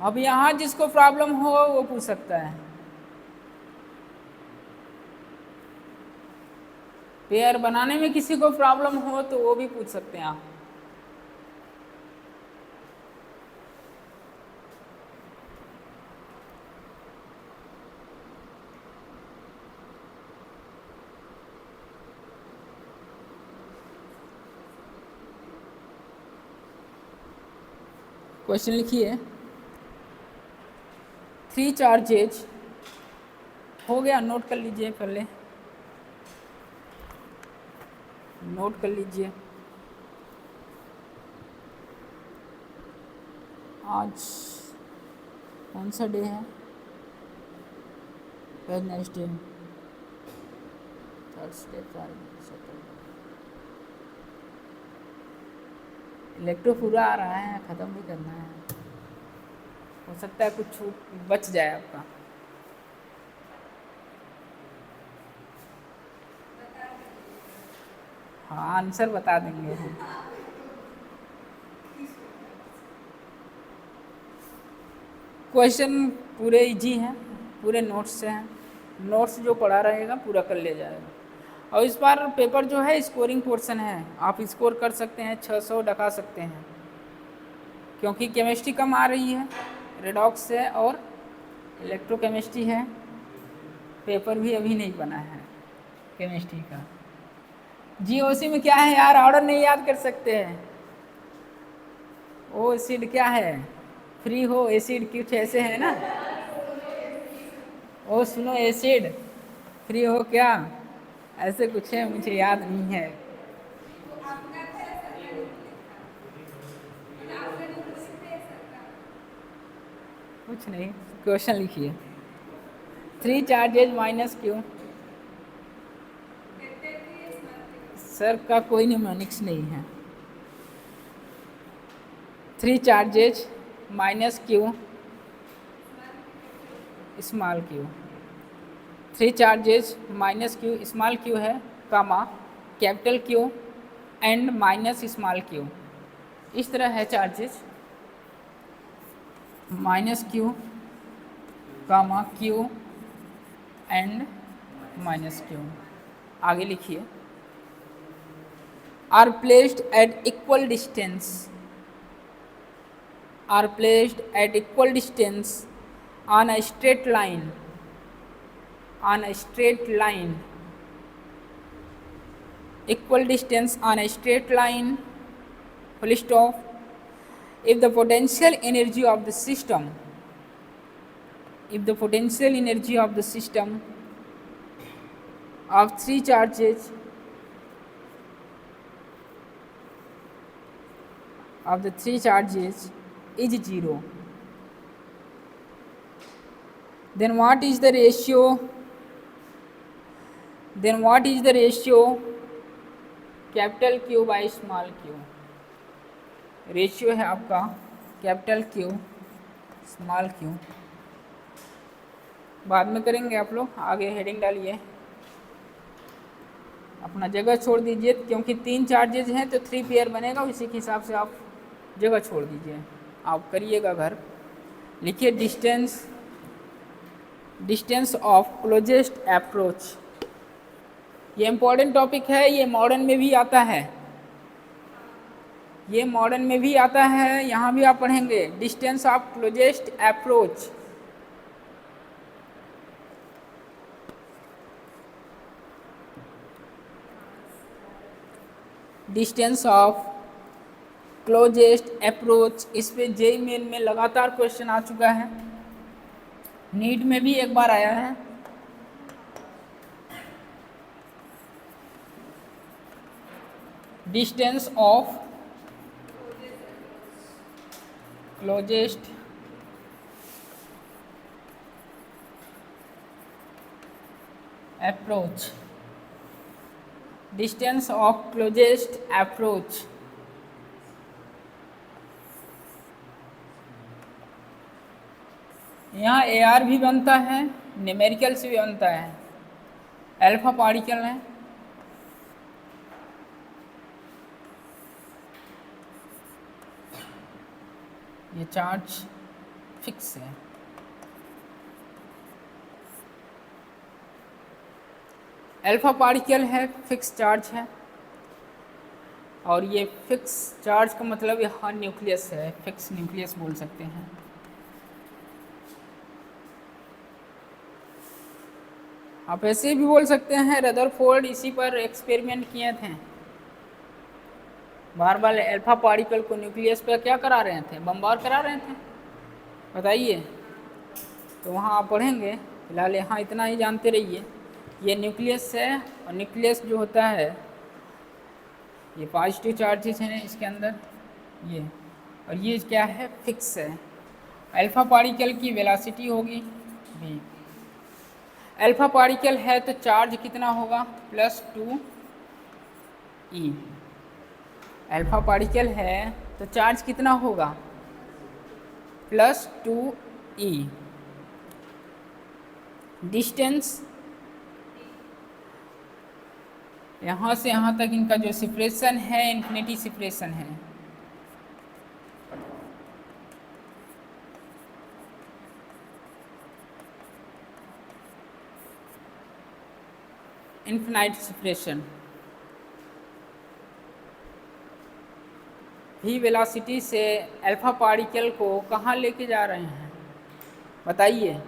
अब यहाँ जिसको प्रॉब्लम हो वो पूछ सकता है। पेयर बनाने में किसी को प्रॉब्लम हो तो वो भी पूछ सकते हैं आप। क्वेश्चन लिखिए, 3 चार्जेज हो गया। नोट कर लीजिए, पहले नोट कर लीजिए। आज कौन सा डे है? Wednesday, Thursday, Friday, Saturday. Electro पूरा आ रहा है, ख़त्म भी करना है। हो सकता है कुछ छूट बच जाए आपका। हाँ, आंसर बता देंगे। क्वेश्चन पूरे इजी हैं, पूरे नोट्स से हैं। नोट्स जो पढ़ा रहेगा पूरा कर ले जाएगा। और इस बार पेपर जो है स्कोरिंग पोर्शन है, आप स्कोर कर सकते हैं, 600 डका सकते हैं, क्योंकि केमिस्ट्री कम आ रही है, रेडॉक्स है और इलेक्ट्रोकेमिस्ट्री है। पेपर भी अभी नहीं बना है केमिस्ट्री का। जीओसी में क्या है यार, ऑर्डर नहीं याद कर सकते हैं। ओ एसिड क्या है? फ्री हो एसिड कुछ ऐसे है ना। ओ सुनो एसिड फ्री हो क्या, ऐसे कुछ है, मुझे याद नहीं है। कुछ नहीं, क्वेश्चन लिखिए। 3 चार्जेज माइनस क्यू। सर का कोई न्यूमेरिक्स नहीं है। 3 charges minus Q small Q. 3 charges minus Q small Q है, comma capital Q and minus small Q. इस तरह है charges, minus Q comma Q and minus Q. आगे लिखिए, are placed at equal distance, are placed at equal distance on a straight line, on a straight line, equal distance on a straight line, full stop. If the potential energy of the system, if the potential energy of the system of 3 charges of the 3 charges is 0, then what is the ratio, then what is the ratio capital Q by small Q? Ratio है आपका capital Q small Q, बाद में करेंगे आप लोग, आगे heading डालिए, अपना जगह छोड़ दीजिए, क्योंकि 3 चार्जेज हैं तो 3 पेयर बनेगा, उसी के हिसाब से आप जगह छोड़ दीजिए, आप करिएगा घर। लिखिए डिस्टेंस ऑफ क्लोजेस्ट अप्रोच, ये इम्पोर्टेंट टॉपिक है, ये मॉडर्न में भी आता है, ये मॉडर्न में भी आता है, यहाँ भी आप पढ़ेंगे distance of closest approach. Distance of closest approach, इस पे जेईई मेन में लगातार क्वेश्चन आ चुका है, नीट में भी एक बार आया है। Distance of closest approach, distance of closest approach. यहाँ AR भी बनता है, न्यूमेरिकल से भी बनता है, अल्फा पार्टिकल है, ये चार्ज फिक्स है, अल्फा पार्टिकल है, फिक्स चार्ज है, और ये फिक्स चार्ज का मतलब यहाँ न्यूक्लियस है, फिक्स न्यूक्लियस बोल सकते हैं। आप ऐसे भी बोल सकते हैं, रदरफोर्ड इसी पर एक्सपेरिमेंट किए थे, बार बार अल्फा पार्टिकल को न्यूक्लियस पर क्या करा रहे थे, बमबार करा रहे थे, बताइए। तो वहाँ आप पढ़ेंगे, फिलहाल यहाँ इतना ही जानते रहिए, ये न्यूक्लियस है, और न्यूक्लियस जो होता है ये पॉजिटिव चार्जेस हैं इसके अंदर ये, और ये क्या है, फिक्स है। अल्फा पार्टिकल की वेलोसिटी होगी v, अल्फा पार्टिकल है तो चार्ज कितना होगा, +2e, अल्फा पार्टिकल है तो चार्ज कितना होगा, +2e। डिस्टेंस यहाँ से यहाँ तक इनका जो सेपरेशन है, इन्फिनिटी सेपरेशन है, इन्फिनाइट सेपरेशन। v वेलोसिटी से अल्फा पार्टिकल को कहाँ लेके जा रहे हैं, बताइए।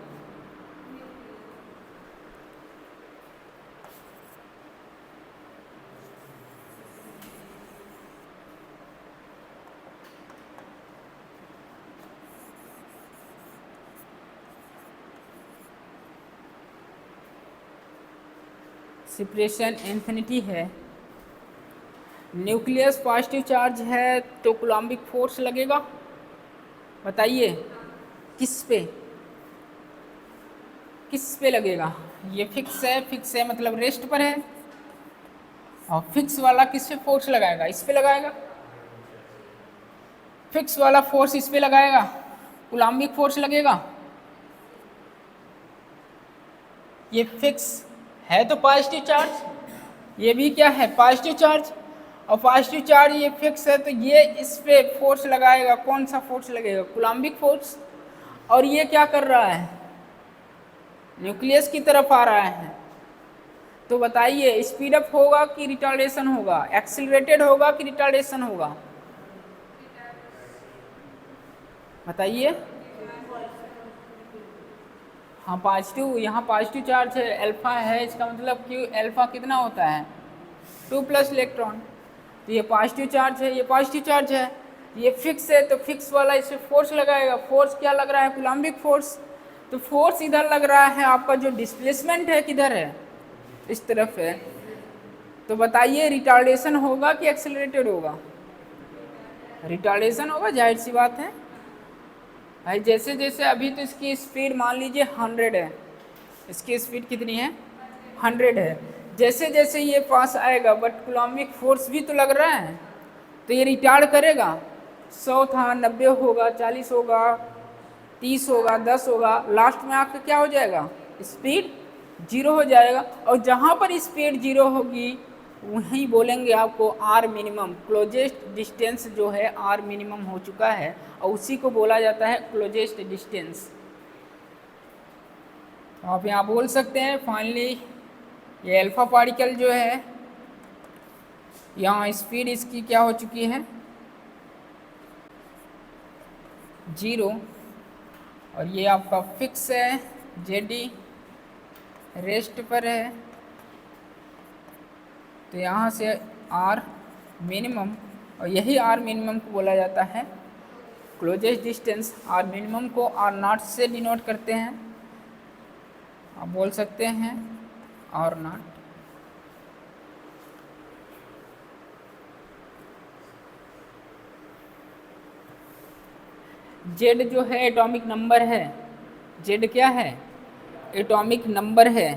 सेपरेशन इन्फिनिटी है, न्यूक्लियस पॉजिटिव चार्ज है तो कूलम्बिक फोर्स लगेगा, बताइए किस पे लगेगा, ये फिक्स है मतलब रेस्ट पर है, और फिक्स वाला किस पे फोर्स लगाएगा, इस पे लगाएगा, फिक्स वाला फोर्स इस पे लगाएगा, कूलम्बिक फोर्स लगेगा। ये फिक्स है तो पॉजिटिव चार्ज, ये भी क्या है, पॉजिटिव चार्ज, और पॉजिटिव चार्ज ये फिक्स है तो ये इस पे फोर्स लगाएगा, कौन सा फोर्स लगेगा, कूलम्बिक फोर्स, और ये क्या कर रहा है, न्यूक्लियस की तरफ आ रहा है। तो बताइए स्पीड अप होगा कि रिटार्डेशन होगा, एक्सीलरेटेड होगा कि रिटार्डेशन होगा, बताइए। हाँ पॉजिटिव, यहाँ पॉजिटिव चार्ज है, अल्फा है, इसका मतलब कि अल्फा कितना होता है, 2+ इलेक्ट्रॉन, तो ये पॉजिटिव चार्ज है, ये पॉजिटिव चार्ज है, ये फिक्स है तो फिक्स वाला इस पर फोर्स लगाएगा, फोर्स क्या लग रहा है, कूलम्बिक फोर्स, तो फोर्स इधर लग रहा है, आपका जो डिस्प्लेसमेंट है किधर है, इस तरफ है। तो बताइए रिटार्डेशन होगा कि एक्सेलरेटेड होगा, रिटार्डेशन होगा, जाहिर सी बात है भाई। जैसे जैसे अभी तो इसकी स्पीड मान लीजिए 100 है, इसकी स्पीड कितनी है, 100 है, जैसे जैसे ये पास आएगा, बट कूलम्बिक फोर्स भी तो लग रहा है, तो ये रिटार्ड करेगा, 100 था, 90 होगा, 40 होगा, 30 होगा, 10 होगा, लास्ट में आपका क्या हो जाएगा, स्पीड 0 हो जाएगा। और जहाँ पर स्पीड 0 होगी वहीं बोलेंगे आपको आर मिनिमम, क्लोजेस्ट डिस्टेंस जो है आर मिनिमम हो चुका है और उसी को बोला जाता है क्लोजेस्ट डिस्टेंस। तो आप यहाँ बोल सकते हैं फाइनली ये अल्फा पार्टिकल जो है यहाँ स्पीड इसकी क्या हो चुकी है, 0, और ये आपका फिक्स है, जेडी रेस्ट पर है। तो यहाँ से आर मिनिमम, और यही आर मिनिमम को बोला जाता है क्लोजेस्ट डिस्टेंस। आर मिनिमम को आर नॉट से डिनोट करते हैं, आप बोल सकते हैं आर नॉट। जेड जो है एटॉमिक नंबर है, जेड क्या है, एटॉमिक नंबर है।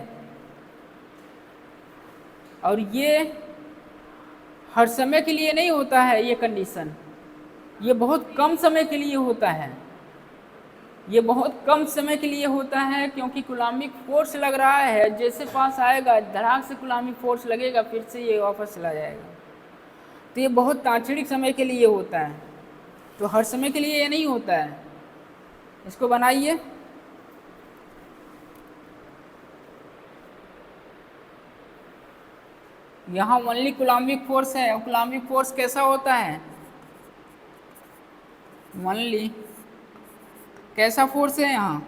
और ये हर समय के लिए नहीं होता है ये कंडीशन, ये बहुत कम समय के लिए होता है, ये बहुत कम समय के लिए होता है क्योंकि कूलाम्बिक फोर्स लग रहा है, जैसे पास आएगा धड़ाक से कूलाम्बिक फोर्स लगेगा, फिर से ये वापस चला जाएगा। तो ये बहुत तात्क्षणिक समय के लिए होता है, तो हर समय के लिए ये नहीं होता है। इसको बनाइए, यहाँ ओनली कूलाम्बिक फोर्स है, और कूलाम्बिक फोर्स कैसा होता है, ओनली कैसा फोर्स है, यहाँ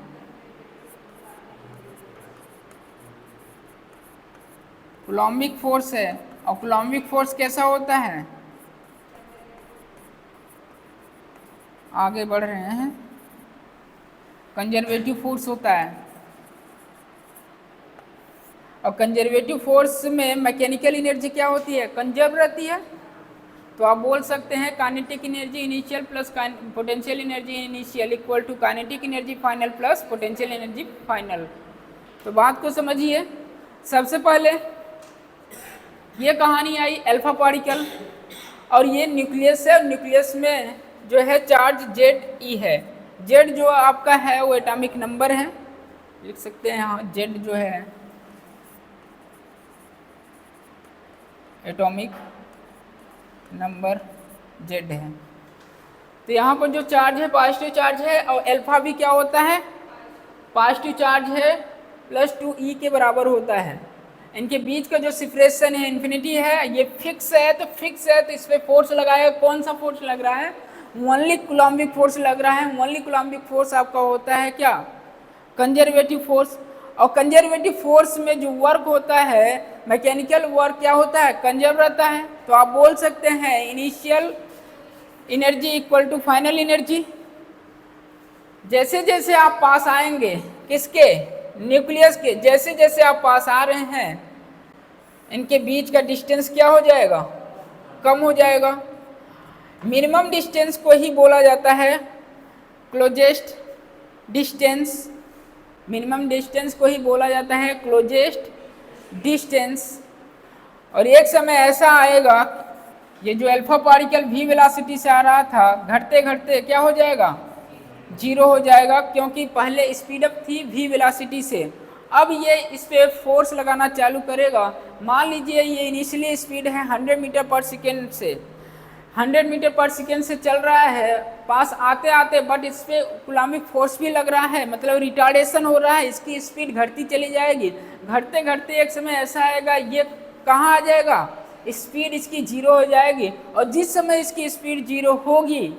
कूलाम्बिक फोर्स है। और कूलाम्बिक फोर्स कैसा होता है, आगे बढ़ रहे हैं, कंजर्वेटिव फोर्स होता है। और कंजर्वेटिव फोर्स में मैकेनिकल एनर्जी क्या होती है, कंजर्व रहती है। तो आप बोल सकते हैं kinetic energy initial plus potential energy initial equal to kinetic energy final plus potential energy final. तो बात को समझिए, सबसे पहले ये कहानी आई अल्फा पार्टिकल, और ये न्यूक्लियस है, न्यूक्लियस में जो है चार्ज जेड ई है। जेड जो आपका है वो एटॉमिक नंबर है, लिख सकते हैं यहाँ जेड जो है एटॉमिक नंबर जेड है। तो यहाँ पर जो चार्ज है पॉजिटिव चार्ज है, और अल्फा भी क्या होता है, पॉजिटिव चार्ज है, +2e के बराबर होता है। इनके बीच का जो सेपरेशन है इन्फिनिटी है, ये फिक्स है, तो फिक्स है तो इस पर फोर्स लगाएगा। कौन सा फोर्स लग रहा है, ओनली कूलाम्बिक फोर्स लग रहा है। ओनली कूलाम्बिक फोर्स आपका होता है क्या, कंजर्वेटिव फोर्स। और कंजर्वेटिव फोर्स में जो वर्क होता है, मैकेनिकल वर्क क्या होता है, कंजर्व रहता है। तो आप बोल सकते हैं initial energy equal to final energy. जैसे जैसे आप पास आएंगे किसके, न्यूक्लियस के, जैसे जैसे आप पास आ रहे हैं इनके बीच का डिस्टेंस क्या हो जाएगा, कम हो जाएगा। मिनिमम डिस्टेंस को ही बोला जाता है क्लोजेस्ट डिस्टेंस, मिनिमम डिस्टेंस को ही बोला जाता है क्लोजेस्ट डिस्टेंस। और एक समय ऐसा आएगा, ये जो अल्फा पार्टिकल v वेलोसिटी से आ रहा था, घटते घटते क्या हो जाएगा, 0 हो जाएगा, क्योंकि पहले स्पीड अप थी v वेलोसिटी से। अब ये इस पे फोर्स लगाना चालू करेगा। मान लीजिए ये इनिशियली स्पीड है 100 मीटर पर सेकेंड से, 100 मीटर पर सेकेंड से चल रहा है पास आते आते, बट इस पे कूलाम्बिक फोर्स भी लग रहा है, मतलब रिटार्डेशन हो रहा है, इसकी स्पीड घटती चली जाएगी। घटते घटते एक समय ऐसा आएगा ये कहाँ आ जाएगा, स्पीड इसकी 0 हो जाएगी। और जिस समय इसकी स्पीड 0 होगी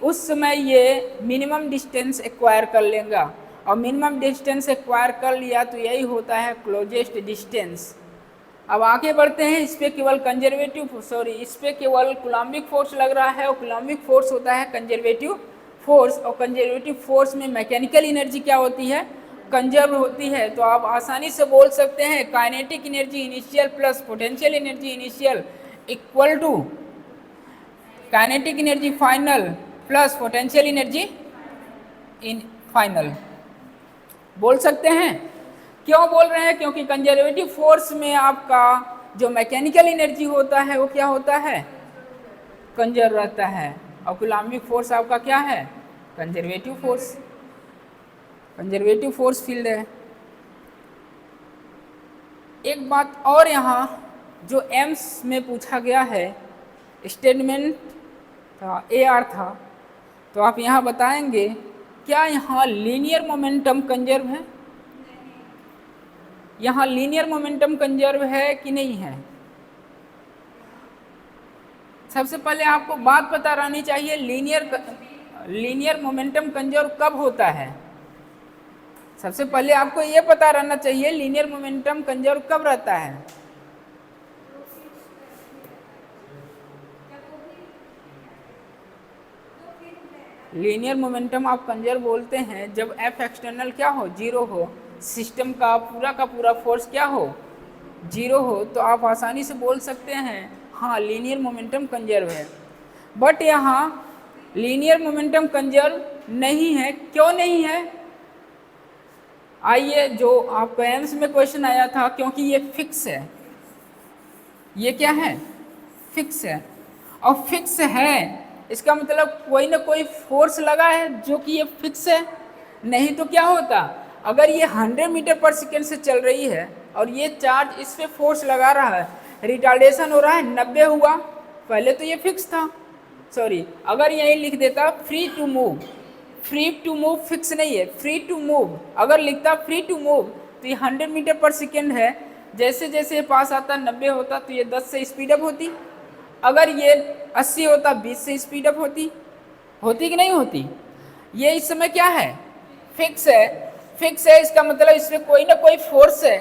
उस समय ये मिनिमम डिस्टेंस एक्वायर कर लेगा, और मिनिमम डिस्टेंस एक्वायर कर लिया तो यही होता है क्लोजेस्ट डिस्टेंस। अब आगे बढ़ते हैं, इस पर केवल इस पर केवल कूलाम्बिक फोर्स लग रहा है, और कूलाम्बिक फोर्स होता है कंजर्वेटिव फोर्स। और कंजर्वेटिव फोर्स में मैकेनिकल एनर्जी क्या होती है, कंजर्व होती है। तो आप आसानी से बोल सकते हैं kinetic energy initial plus potential energy initial equal to kinetic energy final plus potential energy in final. बोल सकते हैं, क्यों बोल रहे हैं, क्योंकि कंजर्वेटिव फोर्स में आपका जो मैकेनिकल एनर्जी होता है वो क्या होता है, कंजर्व रहता है। और कूलम्बिक फोर्स आपका क्या है? Conservative force, conservative force field है। एक बात और यहाँ जो एम्स में पूछा गया है, स्टेटमेंट था AR था, तो आप यहाँ बताएंगे क्या यहाँ लीनियर मोमेंटम कंजर्व है? यहाँ लीनियर मोमेंटम कंजर्व है कि नहीं है? सबसे पहले आपको बात पता रहनी चाहिए लीनियर मोमेंटम कंजर्व कब होता है। सबसे पहले आपको ये पता रहना चाहिए लीनियर मोमेंटम कंजर्व कब रहता है। लीनियर मोमेंटम आप कंजर्व बोलते हैं जब F एक्सटर्नल क्या हो? 0 हो, सिस्टम का पूरा फोर्स क्या हो? 0 हो, तो आप आसानी से बोल सकते हैं हाँ लीनियर मोमेंटम कंजर्व है। बट यहाँ लीनियर मोमेंटम कंजर्व नहीं है। क्यों नहीं है? आइए, जो आपको एम्स में क्वेश्चन आया था, क्योंकि ये फिक्स है। ये क्या है? फिक्स है। और फिक्स है इसका मतलब कोई ना कोई फोर्स लगा है जो कि ये फिक्स है। नहीं तो क्या होता, अगर ये 100 मीटर पर सेकेंड से चल रही है और ये चार्ज इस पे फोर्स लगा रहा है, रिटार्डेशन हो रहा है 90 हुआ, पहले तो ये फिक्स था। सॉरी, अगर यही लिख देता free to move, free to move fix नहीं है, फ्री टू मूव अगर लिखता फ्री टू मूव तो ये 100 मीटर पर सेकेंड है, जैसे जैसे पास आता 90 होता तो ये 10 से स्पीड अप होती। अगर ये 80 होता 20 से स्पीड अप होती कि नहीं होती? ये इस समय क्या है? फिक्स है। फिक्स है इसका मतलब इसमें कोई ना कोई फोर्स है,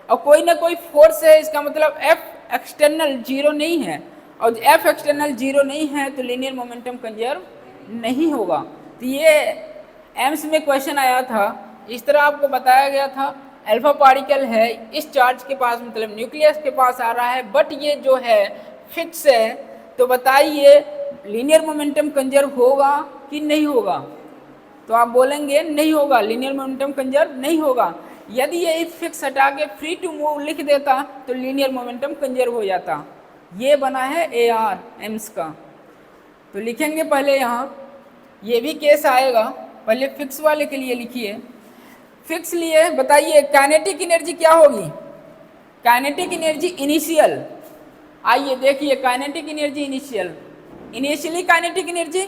और कोई ना कोई फोर्स है इसका मतलब F एक्सटर्नल 0 नहीं है, और F एक्सटर्नल 0 नहीं है तो लीनियर मोमेंटम कंजर्व नहीं होगा। तो ये एम्स में क्वेश्चन आया था, इस तरह आपको बताया गया था अल्फा पार्टिकल है इस चार्ज के पास, मतलब न्यूक्लियस के पास आ रहा है, बट ये जो है फिक्स है, तो बताइए लीनियर मोमेंटम कंजर्व होगा कि नहीं होगा? तो आप बोलेंगे नहीं होगा, लीनियर मोमेंटम कंजर्व नहीं होगा। यदि ये फिक्स हटा के फ्री टू मूव लिख देता तो लीनियर मोमेंटम कंजर्व हो जाता। ये बना है AR एम्स का। तो लिखेंगे पहले यहाँ, ये भी केस आएगा, पहले फिक्स वाले के लिए लिखिए। फिक्स लिए बताइए काइनेटिक एनर्जी क्या होगी? काइनेटिक एनर्जी इनिशियल, आइए देखिए kinetic energy initially kinetic energy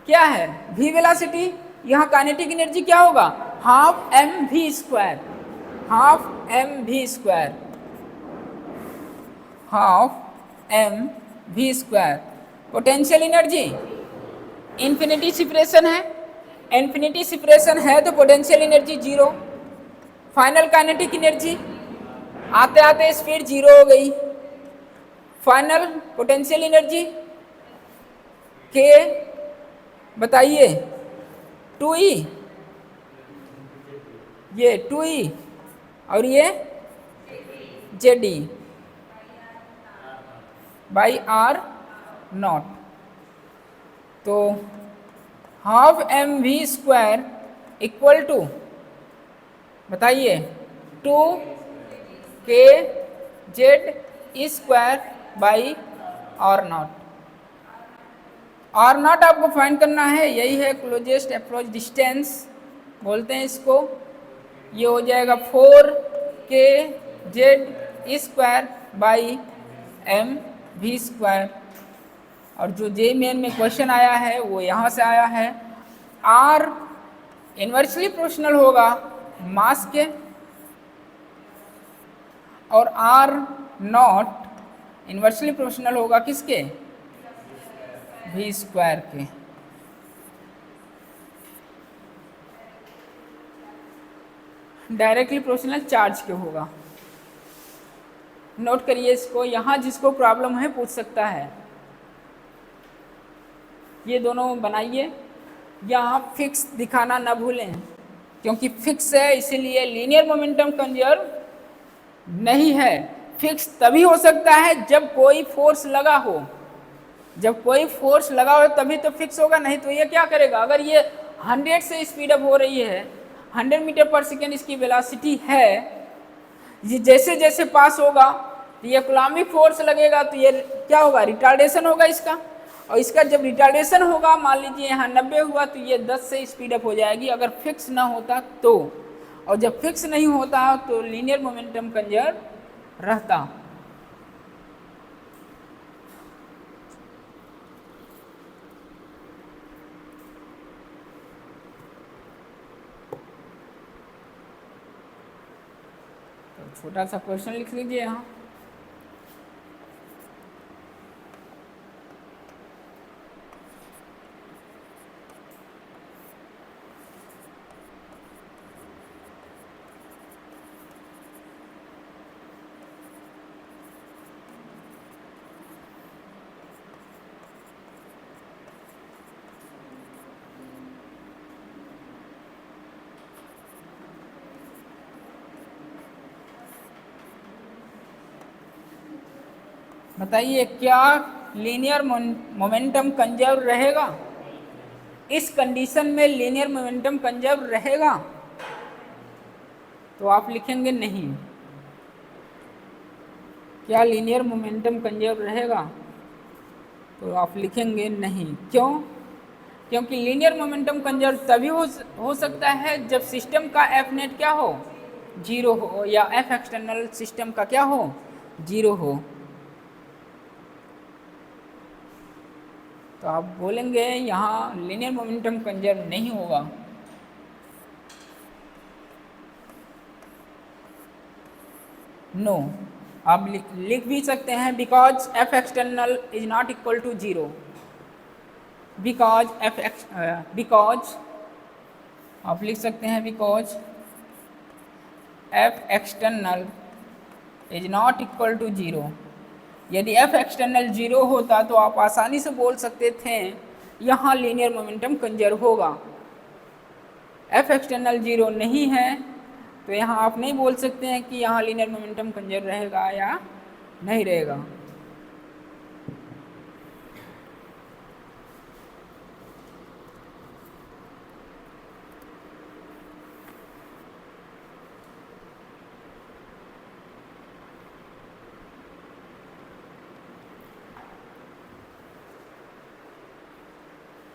क्या है? v velocity. यहाँ काइनेटिक एनर्जी क्या होगा? Half mv square, half mv square, half mv square. Potential energy infinity separation है, इन्फिनिटी सेपरेशन है तो potential energy 0। Final kinetic energy आते आते स्पीड 0 हो गई। फाइनल पोटेंशियल एनर्जी के बताइए 2E, ये 2E और ये JD बाई R0। तो half mv square equal to बताइए 2kz square by R0। R0 आपको फाइंड करना है, यही है क्लोजेस्ट अप्रोच डिस्टेंस बोलते हैं इसको। ये हो जाएगा 4kz square by mv square. और जो जे मेन में क्वेश्चन आया है वो यहाँ से आया है। R इन्वर्सली प्रोपोर्शनल होगा मास के, और R0 इन्वर्सली प्रोपोर्शनल होगा किसके? v स्क्वायर के। डायरेक्टली प्रोपोर्शनल चार्ज के होगा। नोट करिए इसको, यहाँ जिसको प्रॉब्लम है पूछ सकता है। ये दोनों बनाइए, यहाँ फिक्स दिखाना ना भूलें, क्योंकि फिक्स है इसीलिए लीनियर मोमेंटम कंजर्व नहीं है। फिक्स तभी हो सकता है जब कोई फोर्स लगा हो, जब कोई फोर्स लगा हो तभी तो फिक्स होगा, नहीं तो ये क्या करेगा? अगर ये 100 से स्पीड अप हो रही है, 100 मीटर पर सेकेंड इसकी वेलोसिटी है, ये जैसे जैसे पास होगा तो ये कूलम्बिक फोर्स लगेगा तो ये क्या होगा? रिटार्डेशन होगा इसका, और इसका जब रिटार्डेशन होगा, मान लीजिए यहाँ 90 हुआ तो ये 10 से स्पीड अप हो जाएगी, अगर फिक्स ना होता तो। और जब फिक्स नहीं होता तो लीनियर मोमेंटम कंजर्व रहता। तो छोटा सा क्वेश्चन लिख लीजिए यहाँ। बताइए क्या लीनियर मोमेंटम कंजर्व रहेगा? इस कंडीशन में लीनियर मोमेंटम कंजर्व रहेगा? तो आप लिखेंगे नहीं। क्या लीनियर मोमेंटम कंजर्व रहेगा? तो आप लिखेंगे नहीं। क्यों? क्योंकि लीनियर मोमेंटम कंजर्व तभी हो सकता है जब सिस्टम का एफ नेट क्या हो, जीरो हो, या एफ एक्सटर्नल सिस्टम का क्या हो, जीरो हो। तो आप बोलेंगे यहाँ लीनियर मोमेंटम कंजर्व नहीं होगा। नो, आप लिख भी सकते हैं because F external is not equal to zero. Because because आप लिख सकते हैं because F external is not equal to zero. यदि एफ एक्सटर्नल जीरो होता तो आप आसानी से बोल सकते थे यहाँ लीनियर मोमेंटम कंजर्व होगा। एफ एक्सटर्नल जीरो नहीं है तो यहाँ आप नहीं बोल सकते हैं कि यहाँ लीनियर मोमेंटम कंजर्व रहेगा या नहीं रहेगा।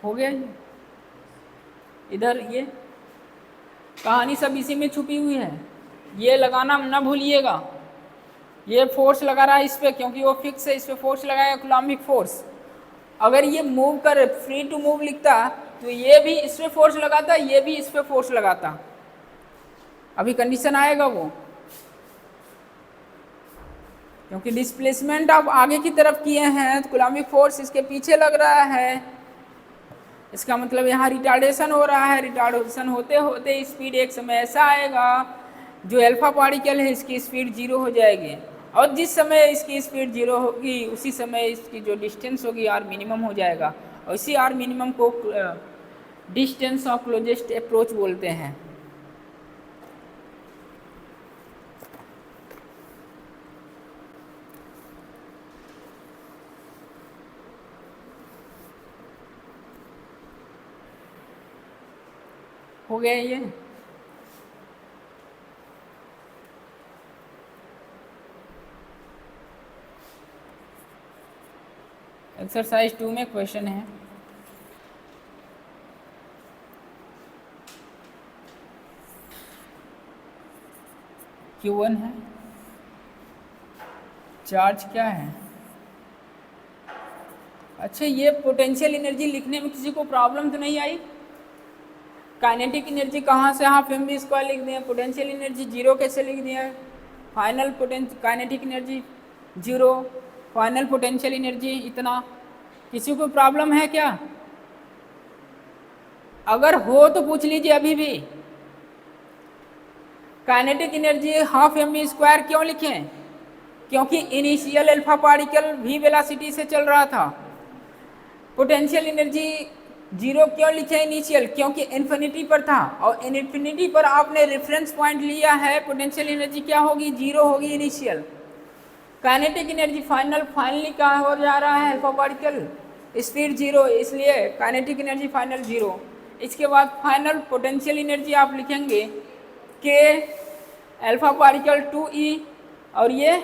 हो गया ये। इधर ये कहानी सब इसी में छुपी हुई है, ये लगाना ना भूलिएगा। ये फोर्स लगा रहा है इस पर क्योंकि वो फिक्स है, इस पर फोर्स लगाएगा कूलम्बिक फोर्स। अगर ये मूव कर फ्री टू मूव लिखता तो ये भी इस पर फोर्स लगाता, ये भी इस पर फोर्स लगाता। अभी कंडीशन आएगा वो, क्योंकि डिस्प्लेसमेंट आप आगे की तरफ किए हैं तो कूलम्बिक फोर्स इसके पीछे लग रहा है। इसका मतलब यहाँ रिटार्डेशन हो रहा है। रिटार्डेशन होते होते स्पीड एक समय ऐसा आएगा जो अल्फा पार्टिकल है इसकी स्पीड जीरो हो जाएगी, और जिस समय इसकी स्पीड जीरो होगी उसी समय इसकी जो डिस्टेंस होगी आर मिनिमम हो जाएगा, और इसी आर मिनिमम को डिस्टेंस ऑफ क्लोजेस्ट अप्रोच बोलते हैं। हो गया ये। एक्सरसाइज 2 में क्वेश्चन है, Q1 है, चार्ज क्या है। अच्छा, ये पोटेंशियल एनर्जी लिखने में किसी को प्रॉब्लम तो नहीं आई? काइनेटिक एनर्जी कहाँ से हाफ एम बी स्क्वायर लिख दिए, पोटेंशियल एनर्जी जीरो कैसे लिख दिया, final kinetic energy zero, final potential energy इतना। किसी को प्रॉब्लम है क्या? अगर हो तो पूछ लीजिए अभी भी। Kinetic energy half M B square क्यों लिखें? क्योंकि initial alpha particle v velocity से चल रहा था। पोटेंशियल एनर्जी जीरो क्यों लिखे इनिशियल? क्योंकि इन्फिनिटी पर था, और इन्फिनिटी पर आपने रेफरेंस पॉइंट लिया है, पोटेंशियल एनर्जी क्या होगी, जीरो होगी इनिशियल। काइनेटिक एनर्जी फाइनली कहाँ हो जा रहा है, अल्फा पार्टिकल स्पीड जीरो, इसलिए काइनेटिक एनर्जी फाइनल जीरो। इसके बाद फाइनल पोटेंशियल एनर्जी आप लिखेंगे के अल्फा पार्टिकल 2e, और ये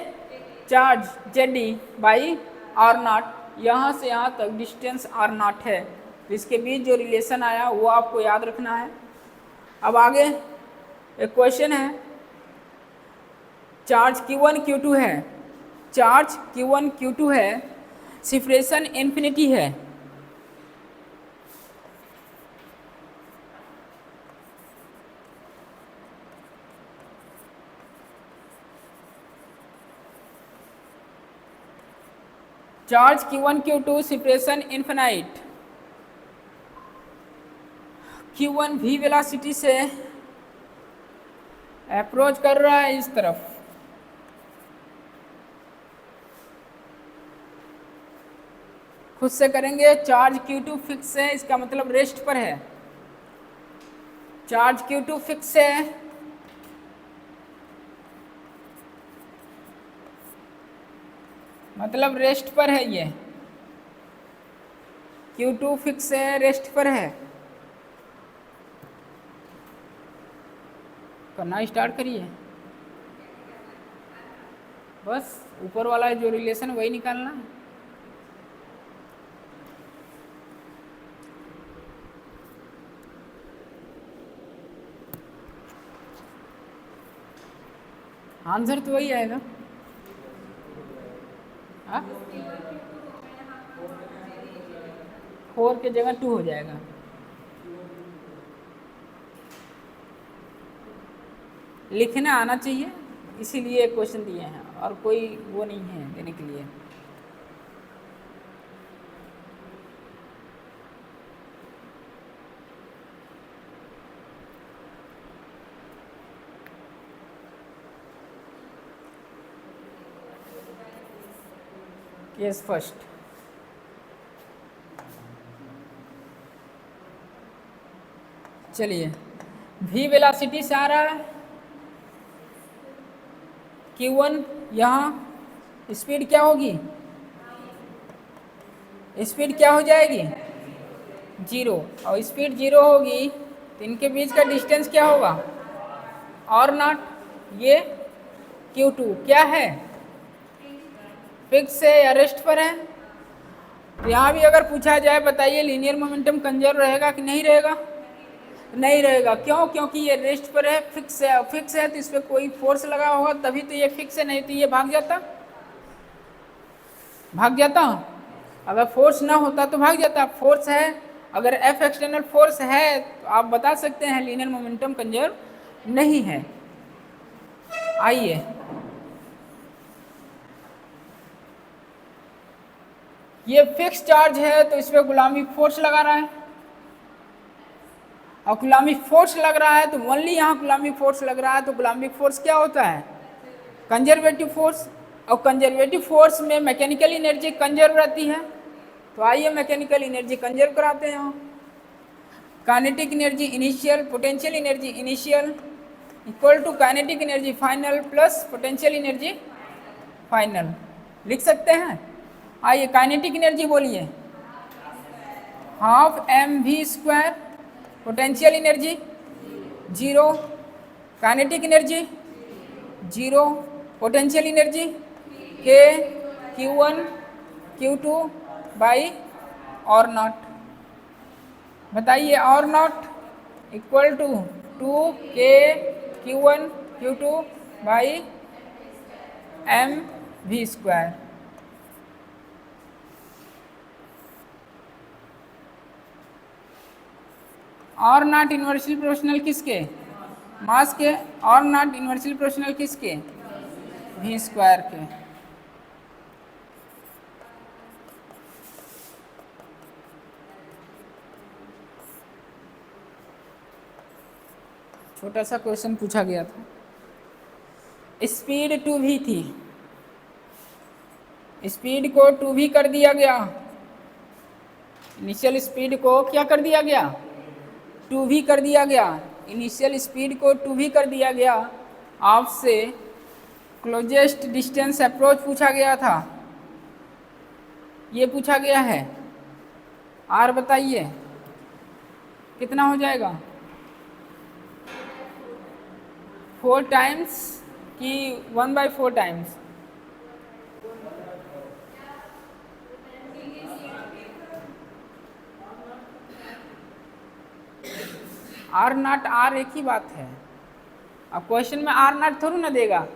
चार्ज Zd बाई R0, यहाँ से यहाँ तक डिस्टेंस r0 है, तो इसके बीच जो रिलेशन आया वो आपको याद रखना है। अब आगे एक क्वेश्चन है, चार्ज Q1 Q2 है, चार्ज Q1 Q2 है, सेपरेशन इन्फिनिटी है, charge Q1 Q2 separation infinite, Q1 v velocity से अप्रोच कर रहा है इस तरफ, खुद से करेंगे। चार्ज Q2 फिक्स है, इसका मतलब रेस्ट पर है। चार्ज Q2 फिक्स है, मतलब रेस्ट पर है। ये Q2 फिक्स है, रेस्ट पर है। करना स्टार्ट करिए, बस ऊपर वाला जो रिलेशन वही निकालना है। आंसर तो वही आएगा। हाँ, 4 के जगह 2 हो जाएगा। लिखना आना चाहिए, इसीलिए क्वेश्चन दिए हैं, और कोई वो नहीं है देने के लिए। केस फर्स्ट, चलिए v वेलोसिटी से आ रहा है, Q1 यहाँ स्पीड क्या होगी, स्पीड क्या हो जाएगी 0, और स्पीड 0 होगी तो इनके बीच का डिस्टेंस क्या होगा r0। ये Q2 क्या है, फिक्स है या रेस्ट पर है। तो यहाँ भी अगर पूछा जाए बताइए लीनियर मोमेंटम कंजर्व रहेगा कि नहीं रहेगा, नहीं रहेगा। क्यों, क्योंकि ये रेस्ट पर है, फिक्स है। फिक्स है तो इस पर कोई फोर्स लगा होगा तभी तो ये फिक्स है, नहीं तो ये भाग जाता, भाग जाता। अगर फोर्स ना होता तो भाग जाता। फोर्स है, अगर F एक्सटर्नल फोर्स है तो आप बता सकते हैं लीनियर मोमेंटम कंजर्व नहीं है। आइए ये फिक्स चार्ज है तो इस पर गुलामी फोर्स लगा रहा है, और गुलामी फोर्स लग रहा है तो ओनली यहाँ गुलामी फोर्स लग रहा है। तो गुलामी फोर्स क्या होता है, कंजर्वेटिव फोर्स, और कंजर्वेटिव फोर्स में मैकेनिकल एनर्जी कंजर्व रहती है। तो आइए मैकेनिकल एनर्जी कंजर्व कराते हैं। यहाँ kinetic energy initial, potential energy initial equal to kinetic energy final plus potential energy final, लिख सकते हैं। आइए काइनेटिक एनर्जी बोलिए, half mv², potential energy 0, kinetic energy 0, potential energy k Q1 Q2 by r0। बताइए r0 equal to 2k Q1 Q2 by mv²। r0 inversely proportional किसके, mass के। r0 inversely proportional किसके, v² के। छोटा सा question पूछा गया था, स्पीड 2v थी, स्पीड को 2v कर दिया गया, इनिशियल स्पीड को क्या कर दिया गया 2v कर दिया गया, इनिशियल स्पीड को 2v कर दिया गया। आपसे क्लोजेस्ट डिस्टेंस अप्रोच पूछा गया था, ये पूछा गया है। r बताइए कितना हो जाएगा, 4 टाइम्स कि 1/4 टाइम्स, आर नॉट आर एक ही बात है। अब क्वेश्चन में आर नॉट थोड़ी ना देगा।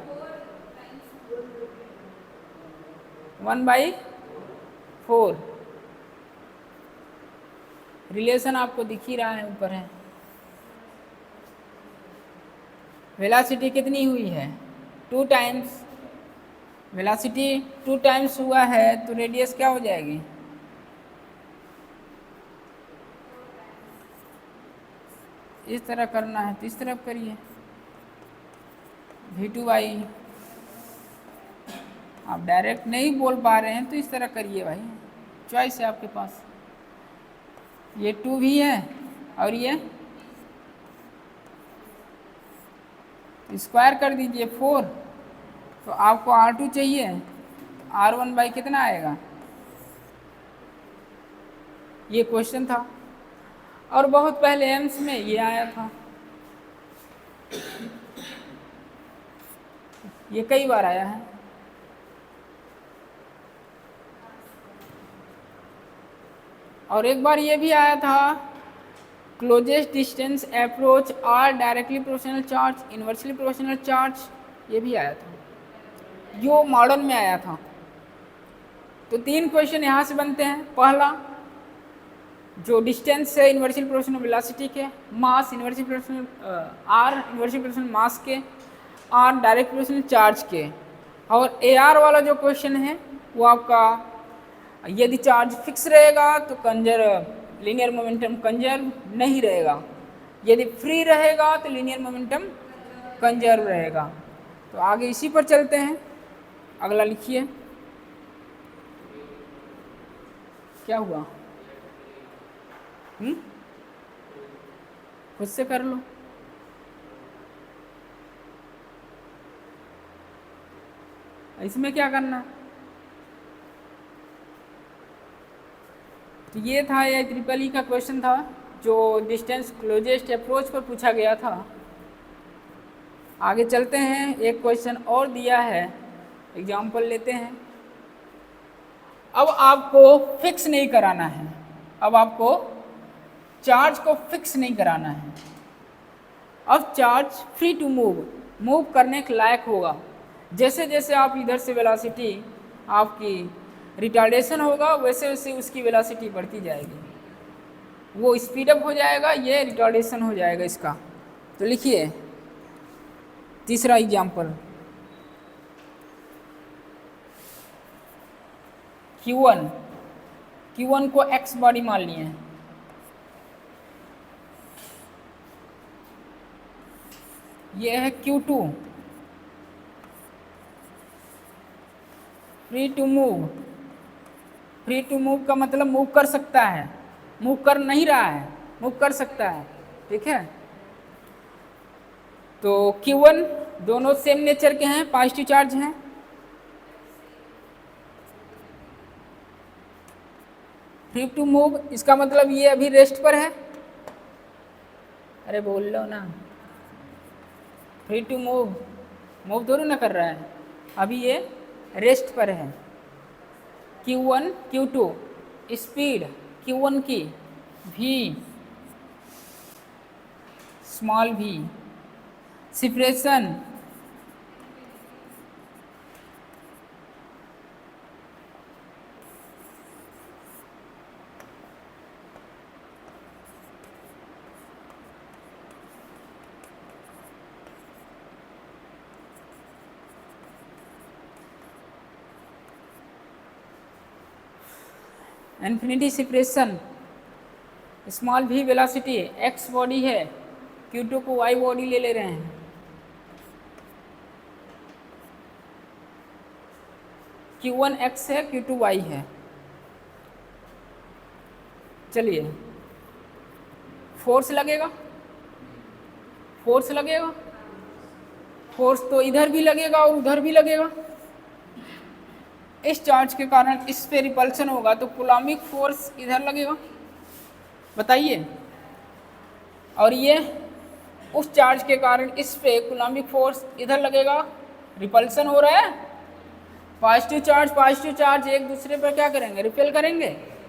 1/4 रिलेशन आपको दिख ही रहा है, ऊपर है। वेलोसिटी कितनी हुई है? 2 टाइम्स। वेलोसिटी 2 टाइम्स हुआ है तो रेडियस क्या हो जाएगी? इस तरह करना है तो इस तरफ करिए, v2y। आप डायरेक्ट नहीं बोल पा रहे हैं तो इस तरह करिए भाई, चॉइस है आपके पास। ये 2 भी है और ये स्क्वायर कर दीजिए 4, तो आपको R2 चाहिए, R1 बाई कितना आएगा? ये क्वेश्चन था और बहुत पहले एम्स में ये आया था, ये कई बार आया है। और एक बार ये भी आया था, closest distance approach r directly proportional charge, inversely proportional charge, ये भी आया था, जो मॉडर्न में आया था। तो 3 क्वेश्चन यहाँ से बनते हैं। पहला, जो डिस्टेंस है इन्वर्सली प्रोपोर्शनल वेलोसिटी के, mass inversely proportional are inversely proportional mass के, आर डायरेक्ट प्रोपोर्शनल चार्ज के। और ए आर वाला जो क्वेश्चन है वो आपका, यदि चार्ज फिक्स रहेगा तो कंजर्व लीनियर मोमेंटम कंजर्व नहीं रहेगा, यदि फ्री रहेगा तो लीनियर मोमेंटम कंजर्व रहेगा। तो आगे इसी पर चलते हैं। अगला लिखिए, क्या हुआ? खुद से कर लो। इसमें क्या करना? तो ये था, ये ट्रिपल ई का क्वेश्चन था जो डिस्टेंस क्लोजेस्ट अप्रोच पर पूछा गया था। आगे चलते हैं, एक क्वेश्चन और दिया है, एग्जाम्पल लेते हैं। अब आपको फिक्स नहीं कराना है, अब आपको चार्ज को फिक्स नहीं कराना है। अब चार्ज फ्री टू मूव करने के लायक होगा। जैसे जैसे आप इधर से वेलोसिटी आपकी रिटार्डेशन होगा, वैसे वैसे उसकी वेलोसिटी बढ़ती जाएगी, वो स्पीड अप हो जाएगा, ये रिटार्डेशन हो जाएगा इसका। तो लिखिए तीसरा एग्जाम्पल, Q1 को x बॉडी मान लिए हैं। ये है Q2, free to move. Free to move का मतलब मूव कर सकता है, मूव कर नहीं रहा है, मूव कर सकता है, ठीक है। तो Q1 दोनों सेम नेचर के हैं, पॉजिटिव चार्ज हैं। फ्री टू मूव इसका मतलब ये अभी रेस्ट पर है, अरे बोल लो ना। फ्री टू मूव थोड़ी ना कर रहा है, अभी ये रेस्ट पर है। Q1 Q2 स्पीड Q1 की v small v, separation infinity separation, small v velocity, x body है, Q2 को y बॉडी ले रहे हैं। Q1 x है, Q2 y है। चलिए, फोर्स लगेगा, फोर्स लगेगा, फोर्स तो इधर भी लगेगा और उधर भी लगेगा। इस चार्ज के कारण इस पे रिपल्सन होगा तो कूलॉमिक फोर्स इधर लगेगा, बताइए। और ये उस चार्ज के कारण इस पे कूलॉमिक फोर्स इधर लगेगा, रिपल्सन हो रहा है। पॉजिटिव चार्ज एक दूसरे पर क्या करेंगे? रिपेल करेंगे।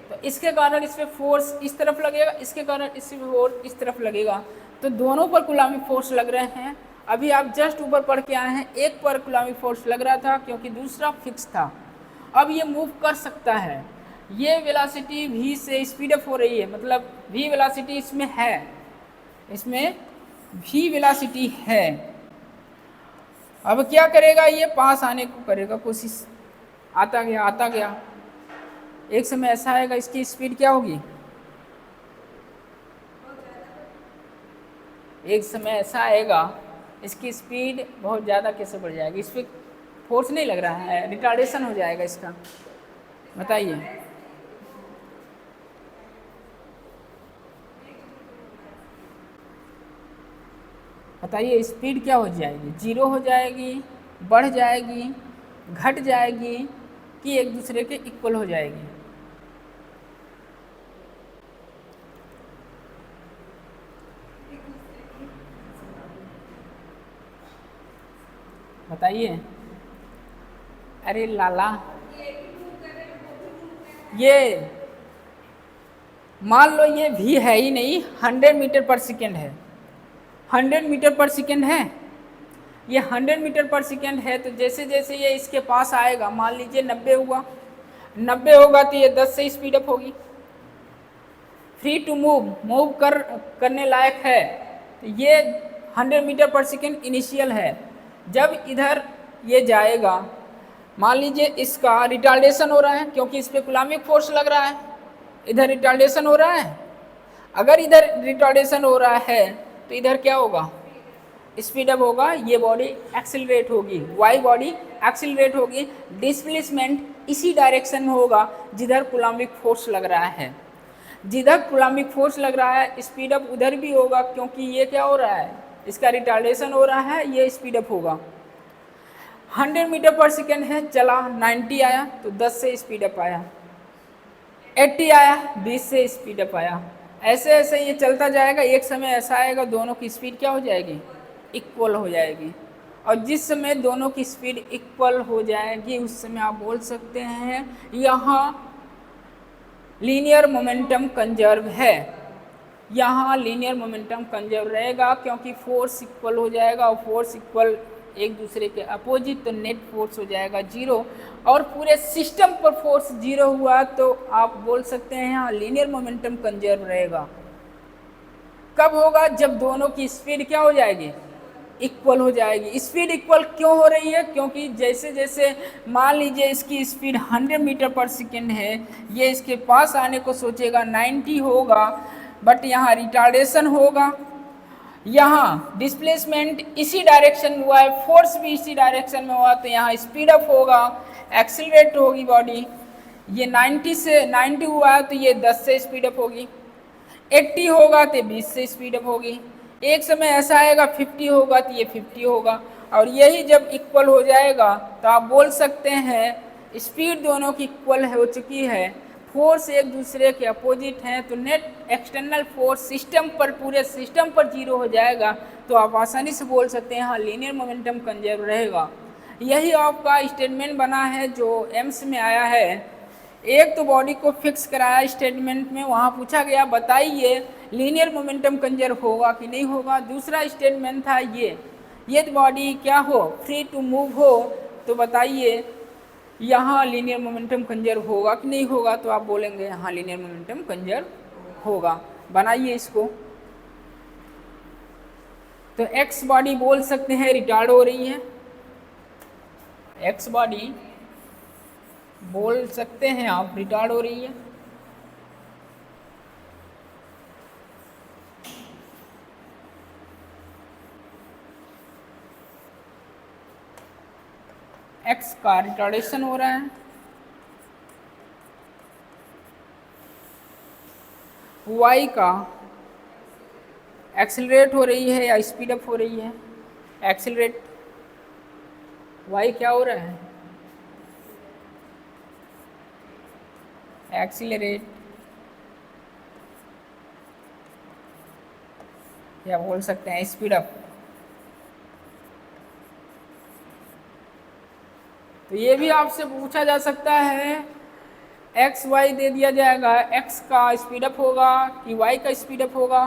तो इसके कारण इस पे फोर्स इस तरफ लगेगा, इसके कारण इस पे फोर्स इस तरफ लगेगा। तो दोनों पर कूलॉमिक फोर्स लग रहे हैं। अभी आप जस्ट ऊपर पढ़ के आए हैं, एक पर कूलॉमिक फोर्स लग रहा था क्योंकि दूसरा फिक्स था। अब ये मूव कर सकता है, ये वेलोसिटी v से स्पीड अप हो रही है, मतलब v वेलोसिटी इसमें है, इसमें v वेलोसिटी है। अब क्या करेगा, ये पास आने को करेगा कोशिश, आता गया आता गया। एक समय ऐसा आएगा इसकी स्पीड क्या होगी, एक समय ऐसा आएगा इसकी स्पीड बहुत ज़्यादा कैसे बढ़ जाएगी, इस पर फोर्स नहीं लग रहा है, रिटार्डेशन हो जाएगा इसका। बताइए, बताइए स्पीड क्या हो जाएगी, जीरो हो जाएगी, बढ़ जाएगी, घट जाएगी, कि एक दूसरे के इक्वल हो जाएगी। बताइए। अरे लाला, ये मान लो ये भी है ही नहीं, 100 मीटर पर सेकेंड है, 100 मीटर पर सेकेंड है, ये 100 मीटर पर सेकेंड है। तो जैसे जैसे ये इसके पास आएगा, मान लीजिए 90 हुआ, 90 होगा तो ये 10 से स्पीड अप होगी। फ्री टू मूव करने लायक है। तो ये 100 मीटर पर सेकेंड इनिशियल है। जब इधर ये जाएगा, मान लीजिए इसका रिटार्डेशन हो रहा है क्योंकि इस पर कूलॉमिक फोर्स लग रहा है, इधर रिटार्डेशन हो रहा है। अगर इधर रिटार्डेशन हो रहा है तो इधर क्या होगा, स्पीड अप होगा, ये बॉडी एक्सिलरेट होगी, वाई बॉडी एक्सिलरेट होगी। डिस्प्लेसमेंट इसी डायरेक्शन में होगा जिधर कूलॉमिक फोर्स लग रहा है, जिधर कूलॉमिक फोर्स लग रहा है स्पीड अप उधर भी होगा, क्योंकि ये क्या हो रहा है, इसका रिटार्डेशन हो रहा है, ये स्पीड अप होगा। 100 मीटर पर सेकेंड है, चला 90 आया तो 10 से स्पीड अप आया, 80 आया 20 से स्पीड अप आया। ऐसे ऐसे ये चलता जाएगा, एक समय ऐसा आएगा दोनों की स्पीड क्या हो जाएगी, इक्वल हो जाएगी। और जिस समय दोनों की स्पीड इक्वल हो जाएगी उस समय आप बोल सकते हैं यहाँ लीनियर मोमेंटम कंजर्व है, यहाँ लीनियर मोमेंटम कंजर्व रहेगा क्योंकि फोर्स इक्वल हो जाएगा, और फोर्स इक्वल एक दूसरे के अपोजिट, तो नेट फोर्स हो जाएगा जीरो। और पूरे सिस्टम पर फोर्स जीरो हुआ तो आप बोल सकते हैं यहाँ लीनियर मोमेंटम कंजर्व रहेगा। कब होगा, जब दोनों की स्पीड क्या हो जाएगी, इक्वल हो जाएगी। स्पीड इक्वल क्यों हो रही है, क्योंकि जैसे जैसे मान लीजिए इसकी स्पीड 100 मीटर पर सेकेंड है, ये इसके पास आने को सोचेगा 90 होगा, बट यहाँ रिटार्डेशन होगा, यहाँ डिस्प्लेसमेंट इसी डायरेक्शन में हुआ है, फोर्स भी इसी डायरेक्शन में हुआ, तो यहाँ स्पीड अप होगा, एक्सिलरेट होगी बॉडी। ये 90 हुआ है तो ये 10 से स्पीड अप होगी, 80 होगा तो 20 से स्पीड अप होगी। एक समय ऐसा आएगा 50 होगा तो ये 50 होगा। और यही जब इक्वल हो जाएगा तो आप बोल सकते हैं स्पीड दोनों की इक्वल हो चुकी है, फोर्स एक दूसरे के अपोजिट हैं, तो नेट एक्सटर्नल फोर्स सिस्टम पर, पूरे सिस्टम पर जीरो हो जाएगा। तो आप आसानी से बोल सकते हैं हाँ लीनियर मोमेंटम कंजर्व रहेगा। यही आपका स्टेटमेंट बना है जो एम्स में आया है। एक तो बॉडी को फिक्स कराया स्टेटमेंट में, वहाँ पूछा गया बताइए लीनियर मोमेंटम कंजर्व होगा कि नहीं होगा। दूसरा स्टेटमेंट था ये बॉडी क्या हो, फ्री टू मूव हो, तो बताइए यहाँ लीनियर मोमेंटम कंजर्व होगा कि नहीं होगा। तो आप बोलेंगे हाँ लीनियर मोमेंटम कंजर्व होगा। बनाइए इसको। तो एक्स बॉडी बोल सकते हैं रिटार्ड हो रही है, एक्स बॉडी बोल सकते हैं आप रिटार्ड हो रही है। एक्स का रिटार्डेशन हो रहा है, वाई का एक्सिलरेट हो रही है या स्पीड अप हो रही है। एक्सिलरेट, वाई क्या हो रहा है, एक्सिलरेट, या बोल सकते हैं स्पीड अप। तो ये भी आपसे पूछा जा सकता है, एक्स वाई दे दिया जाएगा, एक्स का स्पीड अप होगा कि वाई का स्पीड अप होगा।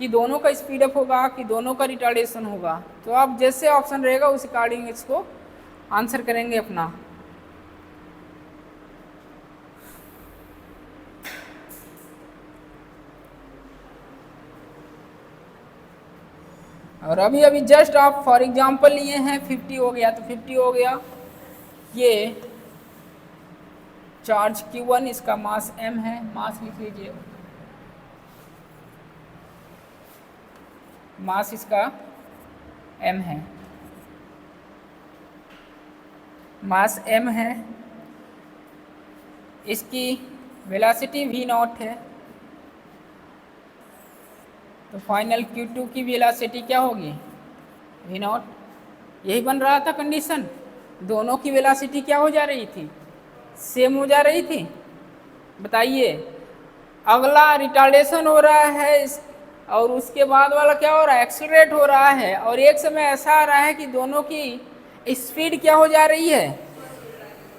कि दोनों का स्पीड अप होगा कि दोनों का रिटार्डेशन होगा। तो आप जैसे ऑप्शन रहेगा उस अकॉर्डिंग इसको आंसर करेंगे अपना। और अभी अभी जस्ट आप फॉर एग्जांपल लिए हैं 50 हो गया, तो 50 हो गया। ये चार्ज Q1, इसका मास m है, मास लिख लीजिए, मास इसका m है, मास m है, इसकी वेलोसिटी v0 है। तो फाइनल Q2 की वेलोसिटी क्या होगी? v0। यही बन रहा था कंडीशन, दोनों की वेलोसिटी क्या हो जा रही थी? सेम हो जा रही थी। बताइए, अगला रिटार्डेशन हो रहा है और उसके बाद वाला क्या हो रहा है? एक्सेलरेट हो रहा है। और एक समय ऐसा आ रहा है कि दोनों की स्पीड क्या हो जा रही है?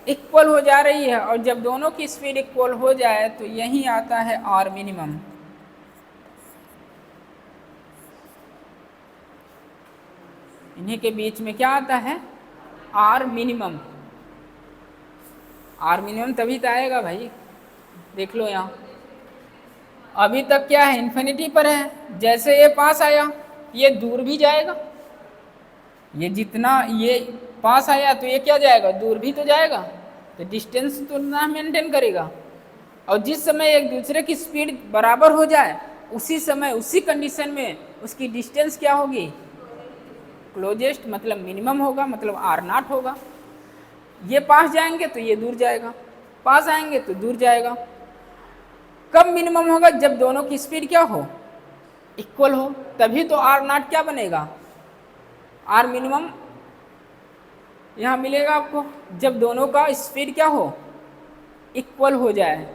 इक्वल हो जा रही है। और जब दोनों की स्पीड इक्वल हो जाए तो यही आता है आर मिनिमम। इन्हीं के बीच में क्या आता है? Are minimum. आर मिनिमम तभी तो आएगा भाई, देख लो यहाँ अभी तक क्या है? इन्फिनिटी पर है। जैसे ये पास आया ये दूर भी जाएगा, ये जितना ये पास आया तो ये क्या जाएगा? दूर भी तो जाएगा, तो डिस्टेंस तो ना मेंटेन करेगा। और जिस समय एक दूसरे की स्पीड बराबर हो जाए उसी समय उसी कंडीशन में उसकी डिस्टेंस क्या होगी? क्लोजेस्ट, मतलब मिनिमम होगा, मतलब आर नॉट होगा। ये पास जाएंगे तो ये दूर जाएगा, पास आएंगे तो दूर जाएगा। कब मिनिमम होगा? जब दोनों की स्पीड क्या हो? इक्वल हो, तभी तो आर नॉट क्या बनेगा? आर मिनिमम यहाँ मिलेगा आपको, जब दोनों का स्पीड क्या हो? इक्वल हो जाए।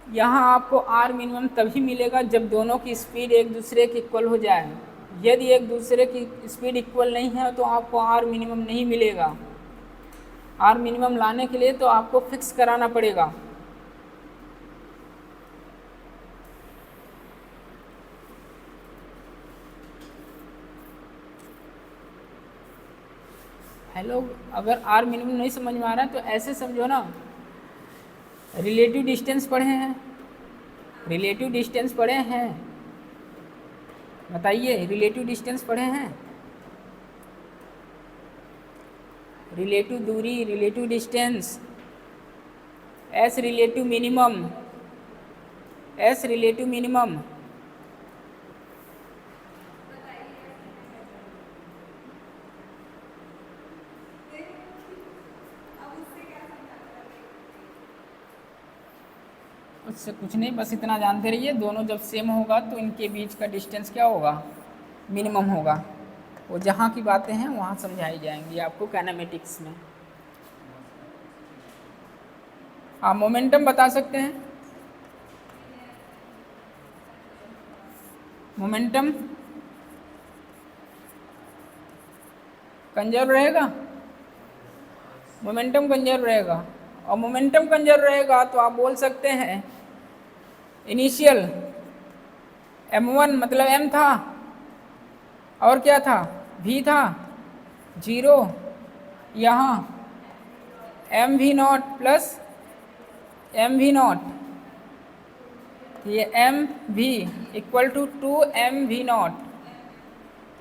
यहाँ आपको आर मिनिमम तभी मिलेगा जब दोनों की स्पीड एक दूसरे के इक्वल हो जाए। यदि एक दूसरे की स्पीड इक्वल नहीं है तो आपको आर मिनिमम नहीं मिलेगा। आर मिनिमम लाने के लिए तो आपको फिक्स कराना पड़ेगा। हेलो, अगर आर मिनिमम नहीं समझ में आ रहा है तो ऐसे समझो ना, रिलेटिव डिस्टेंस पढ़े हैं? रिलेटिव डिस्टेंस पढ़े हैं? बताइए, रिलेटिव डिस्टेंस पढ़े हैं? रिलेटिव दूरी, relative distance, S relative minimum, S relative minimum. उससे कुछ नहीं, बस इतना जानते रहिए, दोनों जब सेम होगा तो इनके बीच का डिस्टेंस क्या होगा? मिनिमम होगा। वो जहाँ की बातें हैं वहाँ समझाई जाएंगी आपको काइनेमेटिक्स में। आप मोमेंटम बता सकते हैं? मोमेंटम कंजर्व रहेगा, मोमेंटम कंजर्व रहेगा। और मोमेंटम कंजर्व रहेगा तो आप बोल सकते हैं इनिशियल m1 मतलब m था और क्या था? v था, 0, यहाँ mv0 प्लस mv0, ये mv इक्वल टू 2mv0।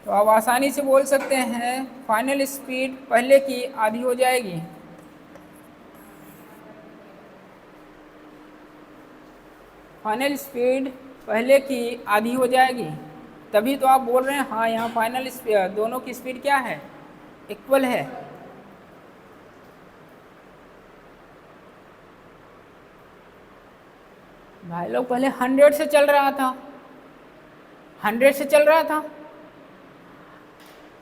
तो आप आसानी से बोल सकते हैं फाइनल स्पीड पहले की आधी हो जाएगी। फाइनल स्पीड पहले की आधी हो जाएगी, तभी तो आप बोल रहे हैं हाँ यहाँ फाइनल स्पीड दोनों की स्पीड क्या है? इक्वल है। भाई लोग पहले 100 से चल रहा था, 100 से चल रहा था,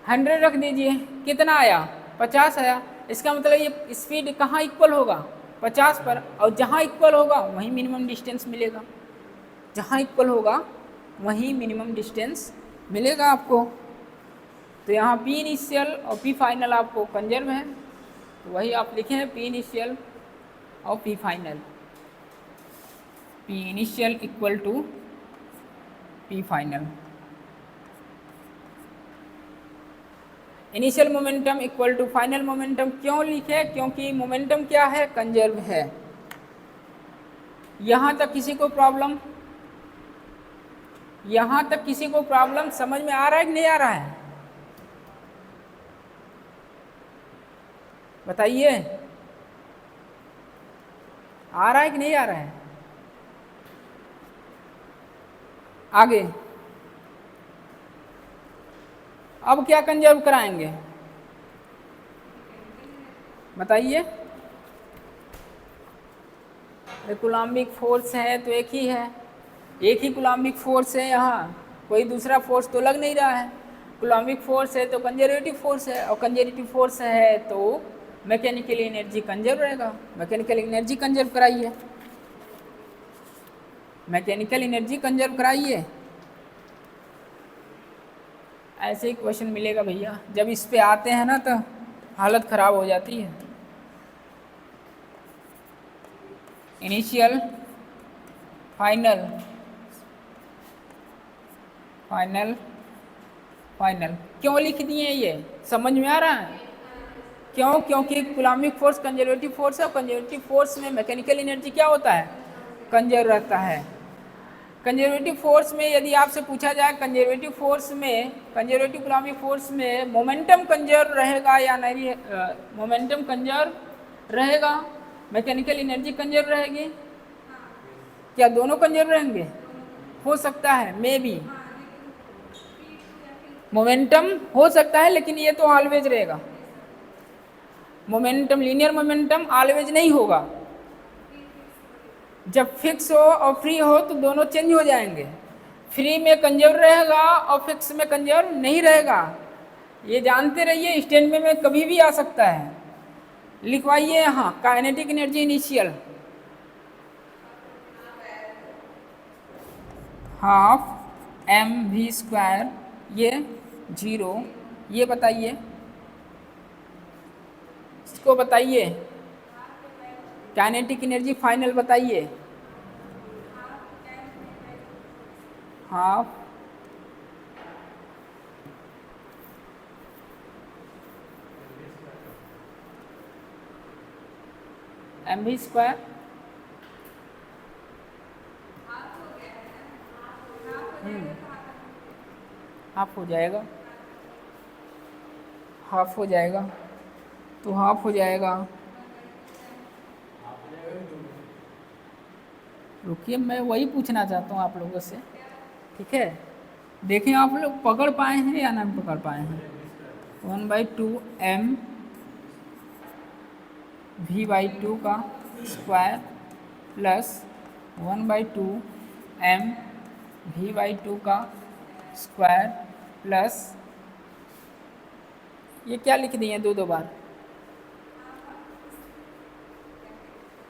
100 रख दीजिए, कितना आया? 50 आया। इसका मतलब ये स्पीड कहाँ इक्वल होगा, 50 पर, और जहाँ इक्वल होगा वहीं मिनिमम डिस्टेंस मिलेगा, जहाँ इक्वल होगा वहीं मिनिमम डिस्टेंस मिलेगा आपको। तो यहाँ पी इनिशियल और पी फाइनल आपको कंजर्व है, तो वही आप लिखे हैं पी इनिशियल और P final, P initial equal to P final. Initial momentum equal to final momentum क्यों लिखे, क्योंकि मोमेंटम क्या है, कंजर्व है। यहाँ तक किसी को प्रॉब्लम, यहाँ तक किसी को प्रॉब्लम समझ में आ रहा है कि नहीं आ रहा है, बताइए, आ रहा है कि नहीं आ रहा है। आगे अब क्या कंजर्व कराएंगे बताइए। कूलम्बिक फोर्स है तो एक ही है, एक ही कूलम्बिक फोर्स है, यहाँ कोई दूसरा फोर्स तो लग नहीं रहा है। कूलम्बिक फोर्स है तो कंजर्वेटिव फोर्स है, और कंजर्वेटिव फोर्स है तो मैकेनिकल एनर्जी कंजर्व रहेगा। मैकेनिकल एनर्जी कंजर्व कराइए, मैकेनिकल एनर्जी कंजर्व कराइए। ऐसे ही क्वेश्चन मिलेगा भैया, जब इस पे आते हैं ना तो हालत ख़राब हो जाती है। इनिशियल, फाइनल, फाइनल, फाइनल क्यों लिख दिए, ये समझ में आ रहा है क्यों, क्योंकि कूलम्बिक फोर्स कंजर्वेटिव फोर्स है, और कंजर्वेटिव फोर्स में मैकेनिकल एनर्जी क्या होता है, कंजर्व रहता है। कंजर्वेटिव फोर्स में यदि आपसे पूछा जाए कंजर्वेटिव फोर्स में, कंजर्वेटिव कूलम्बिक फोर्स में मोमेंटम कंजर्व रहेगा या नहीं, मोमेंटम कंजर्व रहेगा, मैकेनिकल एनर्जी कंजर्व रहेगी, क्या दोनों कंजर्व रहेंगे, हो सकता है मे बी, मोमेंटम हो सकता है लेकिन ये तो ऑलवेज रहेगा। मोमेंटम, लीनियर मोमेंटम ऑलवेज नहीं होगा, जब फिक्स हो और फ्री हो तो दोनों चेंज हो जाएंगे, फ्री में कंजर्व रहेगा और फिक्स में कंजर्व नहीं रहेगा, ये जानते रहिए, स्टैंड में कभी भी आ सकता है। लिखवाइए यहाँ kinetic energy initial half M V square, ये 0, ये बताइए, इसको बताइए, काइनेटिक एनर्जी फाइनल बताइए, half M V square, half हो जाएगा, हाफ हो जाएगा, तो हाफ हो जाएगा, रुकिए मैं वही पूछना चाहता हूँ आप लोगों से, ठीक है, देखें आप लोग पकड़ पाए हैं या नहीं पकड़ पाए हैं। 1/2 एम v/2 का स्क्वायर प्लस 1/2 एम v/2 का स्क्वायर प्लस, ये क्या लिख दिए दो बार,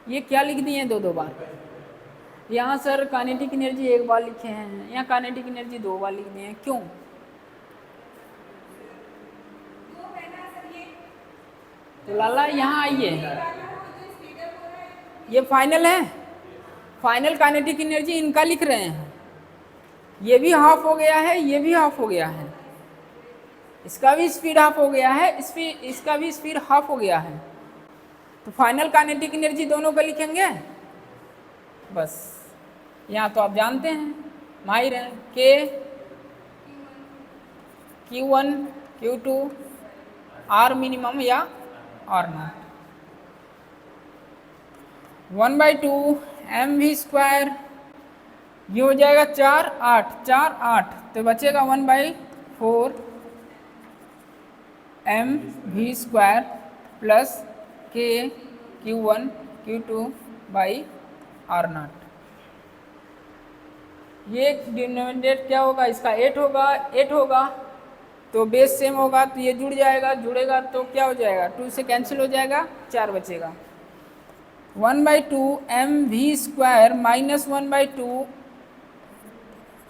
ये क्या लिख दिए दो बार, यहाँ सर काइनेटिक एनर्जी एक बार लिखे हैं, यहाँ काइनेटिक एनर्जी 2 बार लिख दिए हैं, क्यों, तो लाला यहाँ आइए, ये फाइनल है, फाइनल काइनेटिक एनर्जी इनका लिख रहे हैं, ये भी हाफ हो गया है, ये भी हाफ हो गया है, इसका भी स्पीड हाफ हो गया है, इसका भी स्पीड हाफ हो गया है, तो फाइनल काइनेटिक एनर्जी दोनों का लिखेंगे बस। यहाँ तो आप जानते हैं, माहिर हैं, के Q1 Q2 आर मिनिमम या r naught, 1/2 M V square, ये हो जाएगा 4 8 4 8, तो बचेगा 1/4 एम वी स्क्वायर प्लस के Q1 Q2 by r naught. ये डिनोमिनेटर क्या होगा, इसका 8 होगा, 8 होगा, तो बेस सेम होगा तो ये जुड़ जाएगा, जुड़ेगा तो क्या हो जाएगा, 2 से कैंसिल हो जाएगा, 4 बचेगा। 1/2 mv² minus 1/2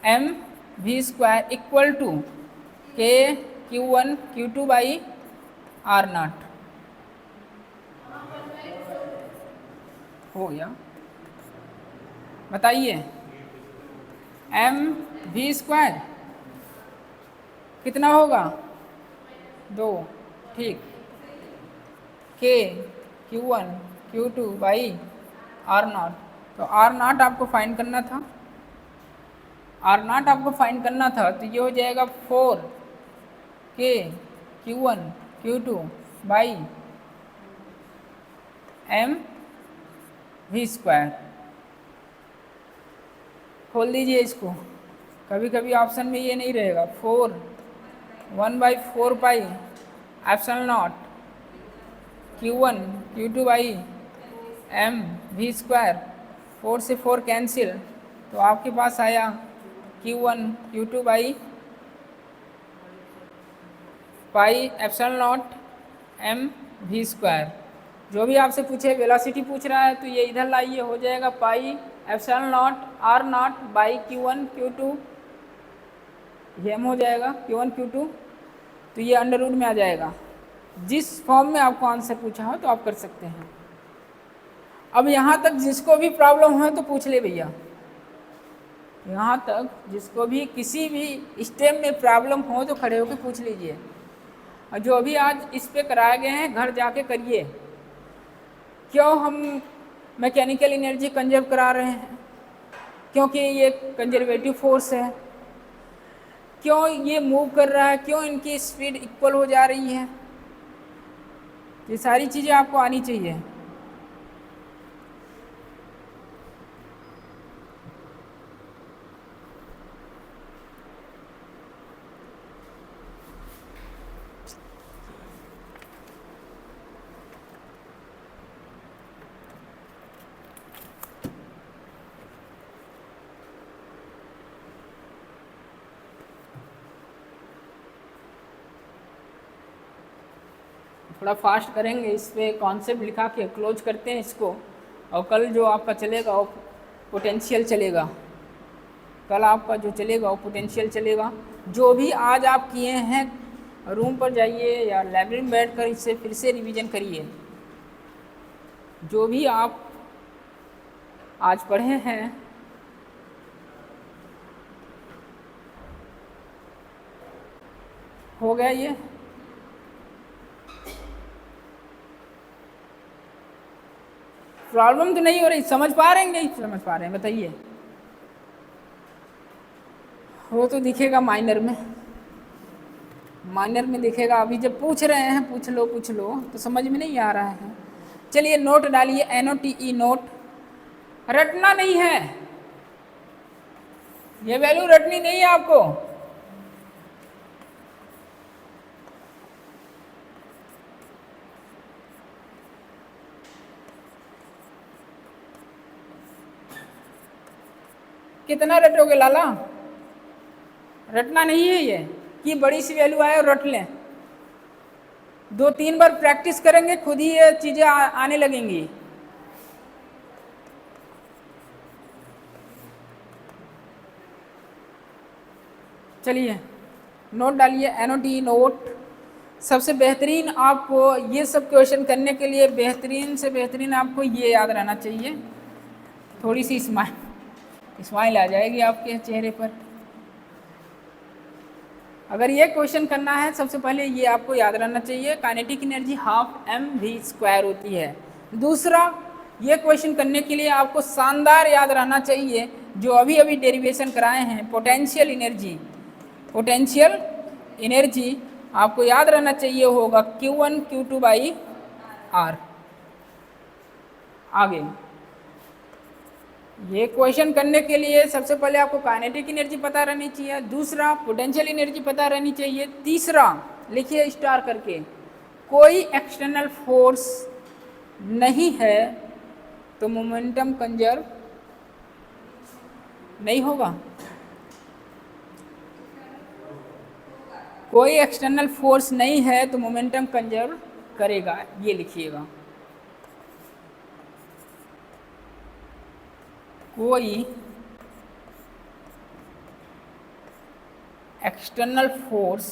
mv² equal to के Q1 Q2 बाई R0 हो गया। बताइए mv² कितना होगा, 2, ठीक। के Q1 Q2 बाई R0, तो R0 आपको फाइंड करना था, R0 आपको फाइंड करना था, तो ये हो जाएगा 4 के Q1 Q2 बाई mv²। खोल दीजिए इसको, कभी कभी ऑप्शन में ये नहीं रहेगा, 1/4 पाई ε0 Q1 Q2 बाई mv², 4 से 4 कैंसिल, तो आपके पास आया Q1 Q2 by pi ε0 mv²। जो भी आपसे पूछे वेलोसिटी पूछ रहा है तो ये इधर लाइए, हो जाएगा पाई ε0 R0 बाई Q1 Q2, ये m हो जाएगा Q1 Q2, तो ये अंडर रूट में आ जाएगा। जिस फॉर्म में आपको आंसर पूछा हो तो आप कर सकते हैं। अब यहाँ तक जिसको भी प्रॉब्लम हो तो पूछ ले भैया, यहाँ तक जिसको भी किसी भी स्टेप में प्रॉब्लम हो तो खड़े होकर पूछ लीजिए। और जो भी आज इस पे कराए गए हैं घर जाके करिए। क्यों हम मैकेनिकल एनर्जी कंजर्व करा रहे हैं, क्योंकि ये कंजर्वेटिव फोर्स है। क्यों ये मूव कर रहा है, क्यों इनकी स्पीड इक्वल हो जा रही है, ये सारी चीज़ें आपको आनी चाहिए। थोड़ा फास्ट करेंगे, इस पे कॉन्सेप्ट लिखा के क्लोज करते हैं इसको। और कल जो आपका चलेगा वो पोटेंशियल चलेगा, कल आपका जो चलेगा वो पोटेंशियल चलेगा। जो भी आज आप किए हैं रूम पर जाइए या लाइब्रेरी में बैठ कर इससे फिर से रिवीजन करिए। जो भी आप आज पढ़े हैं हो गया ये। प्रॉब्लम तो नहीं हो रही, समझ पा रहे हैं नहीं समझ पा रहे हैं बताइए। वो तो दिखेगा माइनर में, माइनर में दिखेगा। अभी जब पूछ रहे हैं पूछ लो तो समझ में नहीं आ रहा है। चलिए नोट डालिए, NOTE नोट, रटना नहीं है, ये वैल्यू रटनी नहीं है आपको। कितना रटोगे लाला, रटना नहीं है ये कि बड़ी सी वैल्यू आए और रट लें। 2-3 बार प्रैक्टिस करेंगे खुद ही ये चीज़ें आने लगेंगी। चलिए नोट डालिए, NOTE नोट। सबसे बेहतरीन आपको ये सब क्वेश्चन करने के लिए बेहतरीन से बेहतरीन आपको ये याद रहना चाहिए। थोड़ी सी स्माइल आ जाएगी आपके चेहरे पर। अगर ये क्वेश्चन करना है सबसे पहले ये आपको याद रहना चाहिए, काइनेटिक एनर्जी 12 mv² होती है। दूसरा, ये क्वेश्चन करने के लिए आपको शानदार याद रहना चाहिए जो अभी अभी डेरिवेशन कराए हैं, पोटेंशियल एनर्जी। पोटेंशियल एनर्जी आपको याद रहना चाहिए होगा Q1 Q2 बाई R। आगे ये क्वेश्चन करने के लिए सबसे पहले आपको काइनेटिक एनर्जी पता रहनी चाहिए, दूसरा पोटेंशियल एनर्जी पता रहनी चाहिए, तीसरा लिखिए स्टार करके, कोई एक्सटर्नल फोर्स नहीं है तो मोमेंटम कंजर्व नहीं होगा। कोई एक्सटर्नल फोर्स नहीं है तो मोमेंटम कंजर्व करेगा, ये लिखिएगा। कोई एक्सटर्नल फोर्स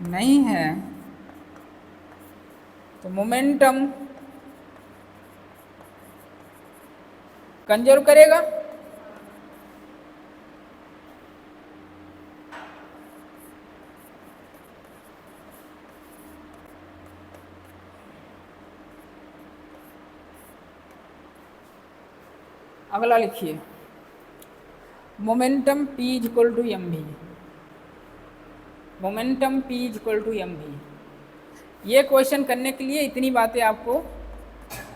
नहीं है तो मोमेंटम कंजर्व करेगा। अगला लिखिए, momentum P is equal to M भी। Momentum P is equal to M भी। ये क्वेश्चन करने के लिए इतनी बातें आपको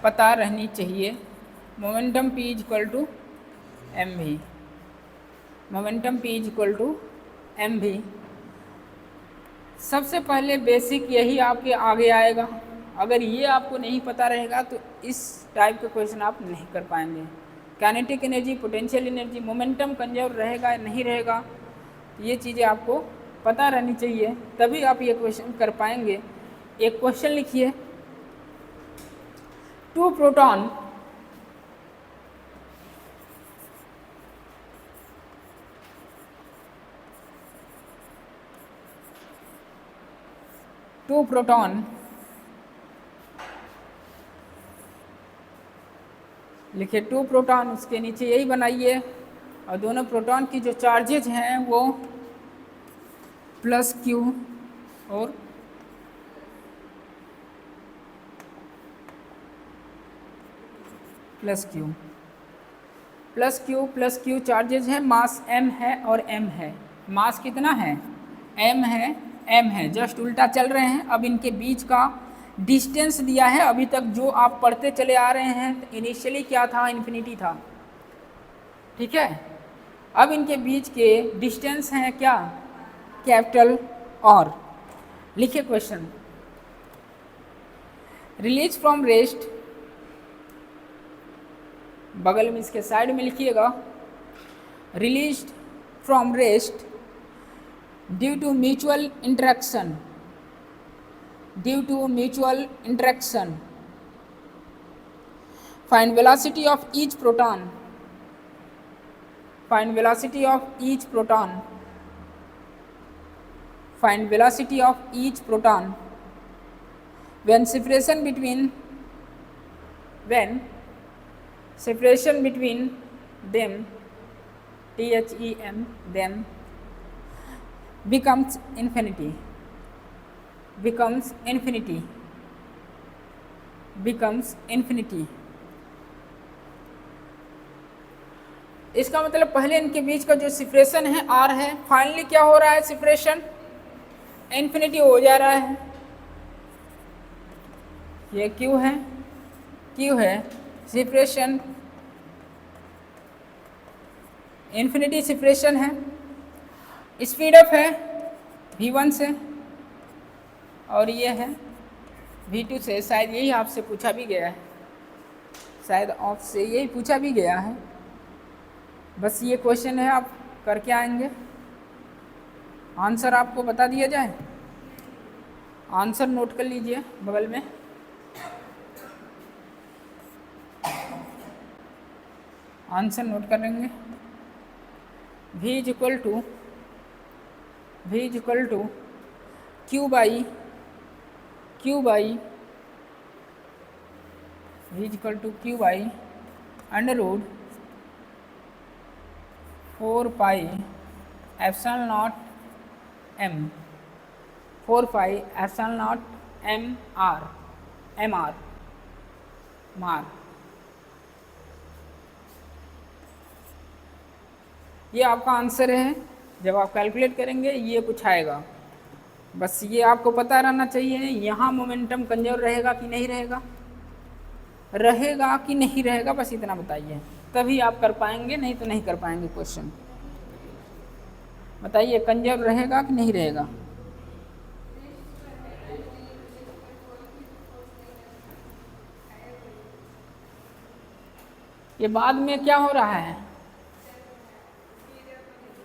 पता रहनी चाहिए। Momentum P is equal to M भी। Momentum P is equal to M भी। सबसे पहले बेसिक यही आपके आगे आएगा। अगर ये आपको नहीं पता रहेगा तो इस टाइप के क्वेश्चन आप नहीं कर पाएंगे। Kinetic energy, potential energy, momentum conserve रहेगा नहीं रहेगा, ये चीज़ें आपको पता रहनी चाहिए, तभी आप ये क्वेश्चन कर पाएंगे। एक क्वेश्चन लिखिए, 2 प्रोटॉन लिखिए 2 प्रोटॉन, उसके नीचे यही बनाइए, और दोनों प्रोटॉन की जो चार्जेज हैं वो प्लस क्यू और प्लस क्यू चार्जेज हैं। मास m है और m है। मास कितना है? m है, जस्ट उल्टा चल रहे हैं। अब इनके बीच का डिस्टेंस दिया है, अभी तक जो आप पढ़ते चले आ रहे हैं, इनिशियली क्या था? इन्फिनिटी था, ठीक है। अब इनके बीच के डिस्टेंस हैं क्या? Capital R। लिखिए क्वेश्चन, रिलीज फ्रॉम रेस्ट, बगल में इसके साइड में लिखिएगा, release from rest due to mutual interaction, find velocity of each proton, find velocity of each proton when separation between them them becomes infinity, इसका मतलब पहले इनके बीच का जो सेपरेशन है R है, फाइनली क्या हो रहा है? सेपरेशन इन्फिनिटी हो जा रहा है। ये Q है, सेपरेशन इन्फिनिटी सेपरेशन है। स्पीड अप है v1 से और ये है v2 से। शायद यही आपसे पूछा भी गया है, शायद आपसे यही पूछा भी गया है। बस ये क्वेश्चन है, आप करके आएंगे, आंसर आपको बता दिया जाए। आंसर नोट कर लीजिए बगल में, आंसर नोट करेंगे। v is equal to q by under root 4 pi epsilon naught m, 4 pi epsilon naught mr मार। ये आपका आंसर है। जब आप कैलकुलेट करेंगे ये कुछ आएगा। बस ये आपको पता रहना चाहिए, यहाँ मोमेंटम कंजर्व रहेगा कि नहीं रहेगा, बस इतना बताइए, तभी आप कर पाएंगे, नहीं तो नहीं कर पाएंगे। क्वेश्चन बताइए, कंजर्व रहेगा कि नहीं रहेगा? ये बाद में क्या हो रहा है,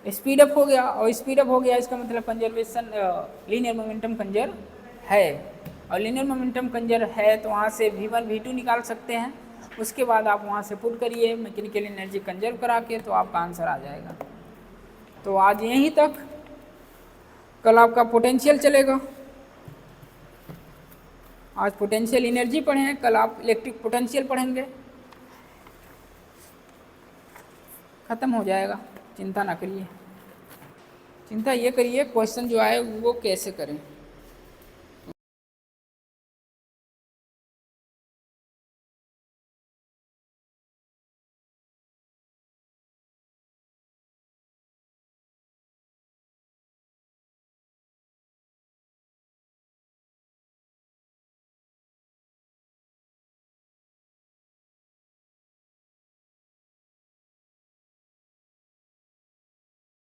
स्पीड अप हो गया, और स्पीड अप हो गया इसका मतलब कंजर्वेशन लीनियर मोमेंटम कंजर है, और लीनियर मोमेंटम कंजर है तो वहाँ से v1 v2 निकाल सकते हैं। उसके बाद आप वहाँ से पुट करिए मैकेनिकल एनर्जी कंजर्व करा के, तो आपका आंसर आ जाएगा। तो आज यहीं तक, कल आपका पोटेंशियल चलेगा। आज पोटेंशियल एनर्जी पढ़े, कल आप इलेक्ट्रिक पोटेंशियल पढ़ेंगे, ख़त्म हो जाएगा, चिंता ना करिए। चिंता ये करिए क्वेश्चन जो आए वो कैसे करें।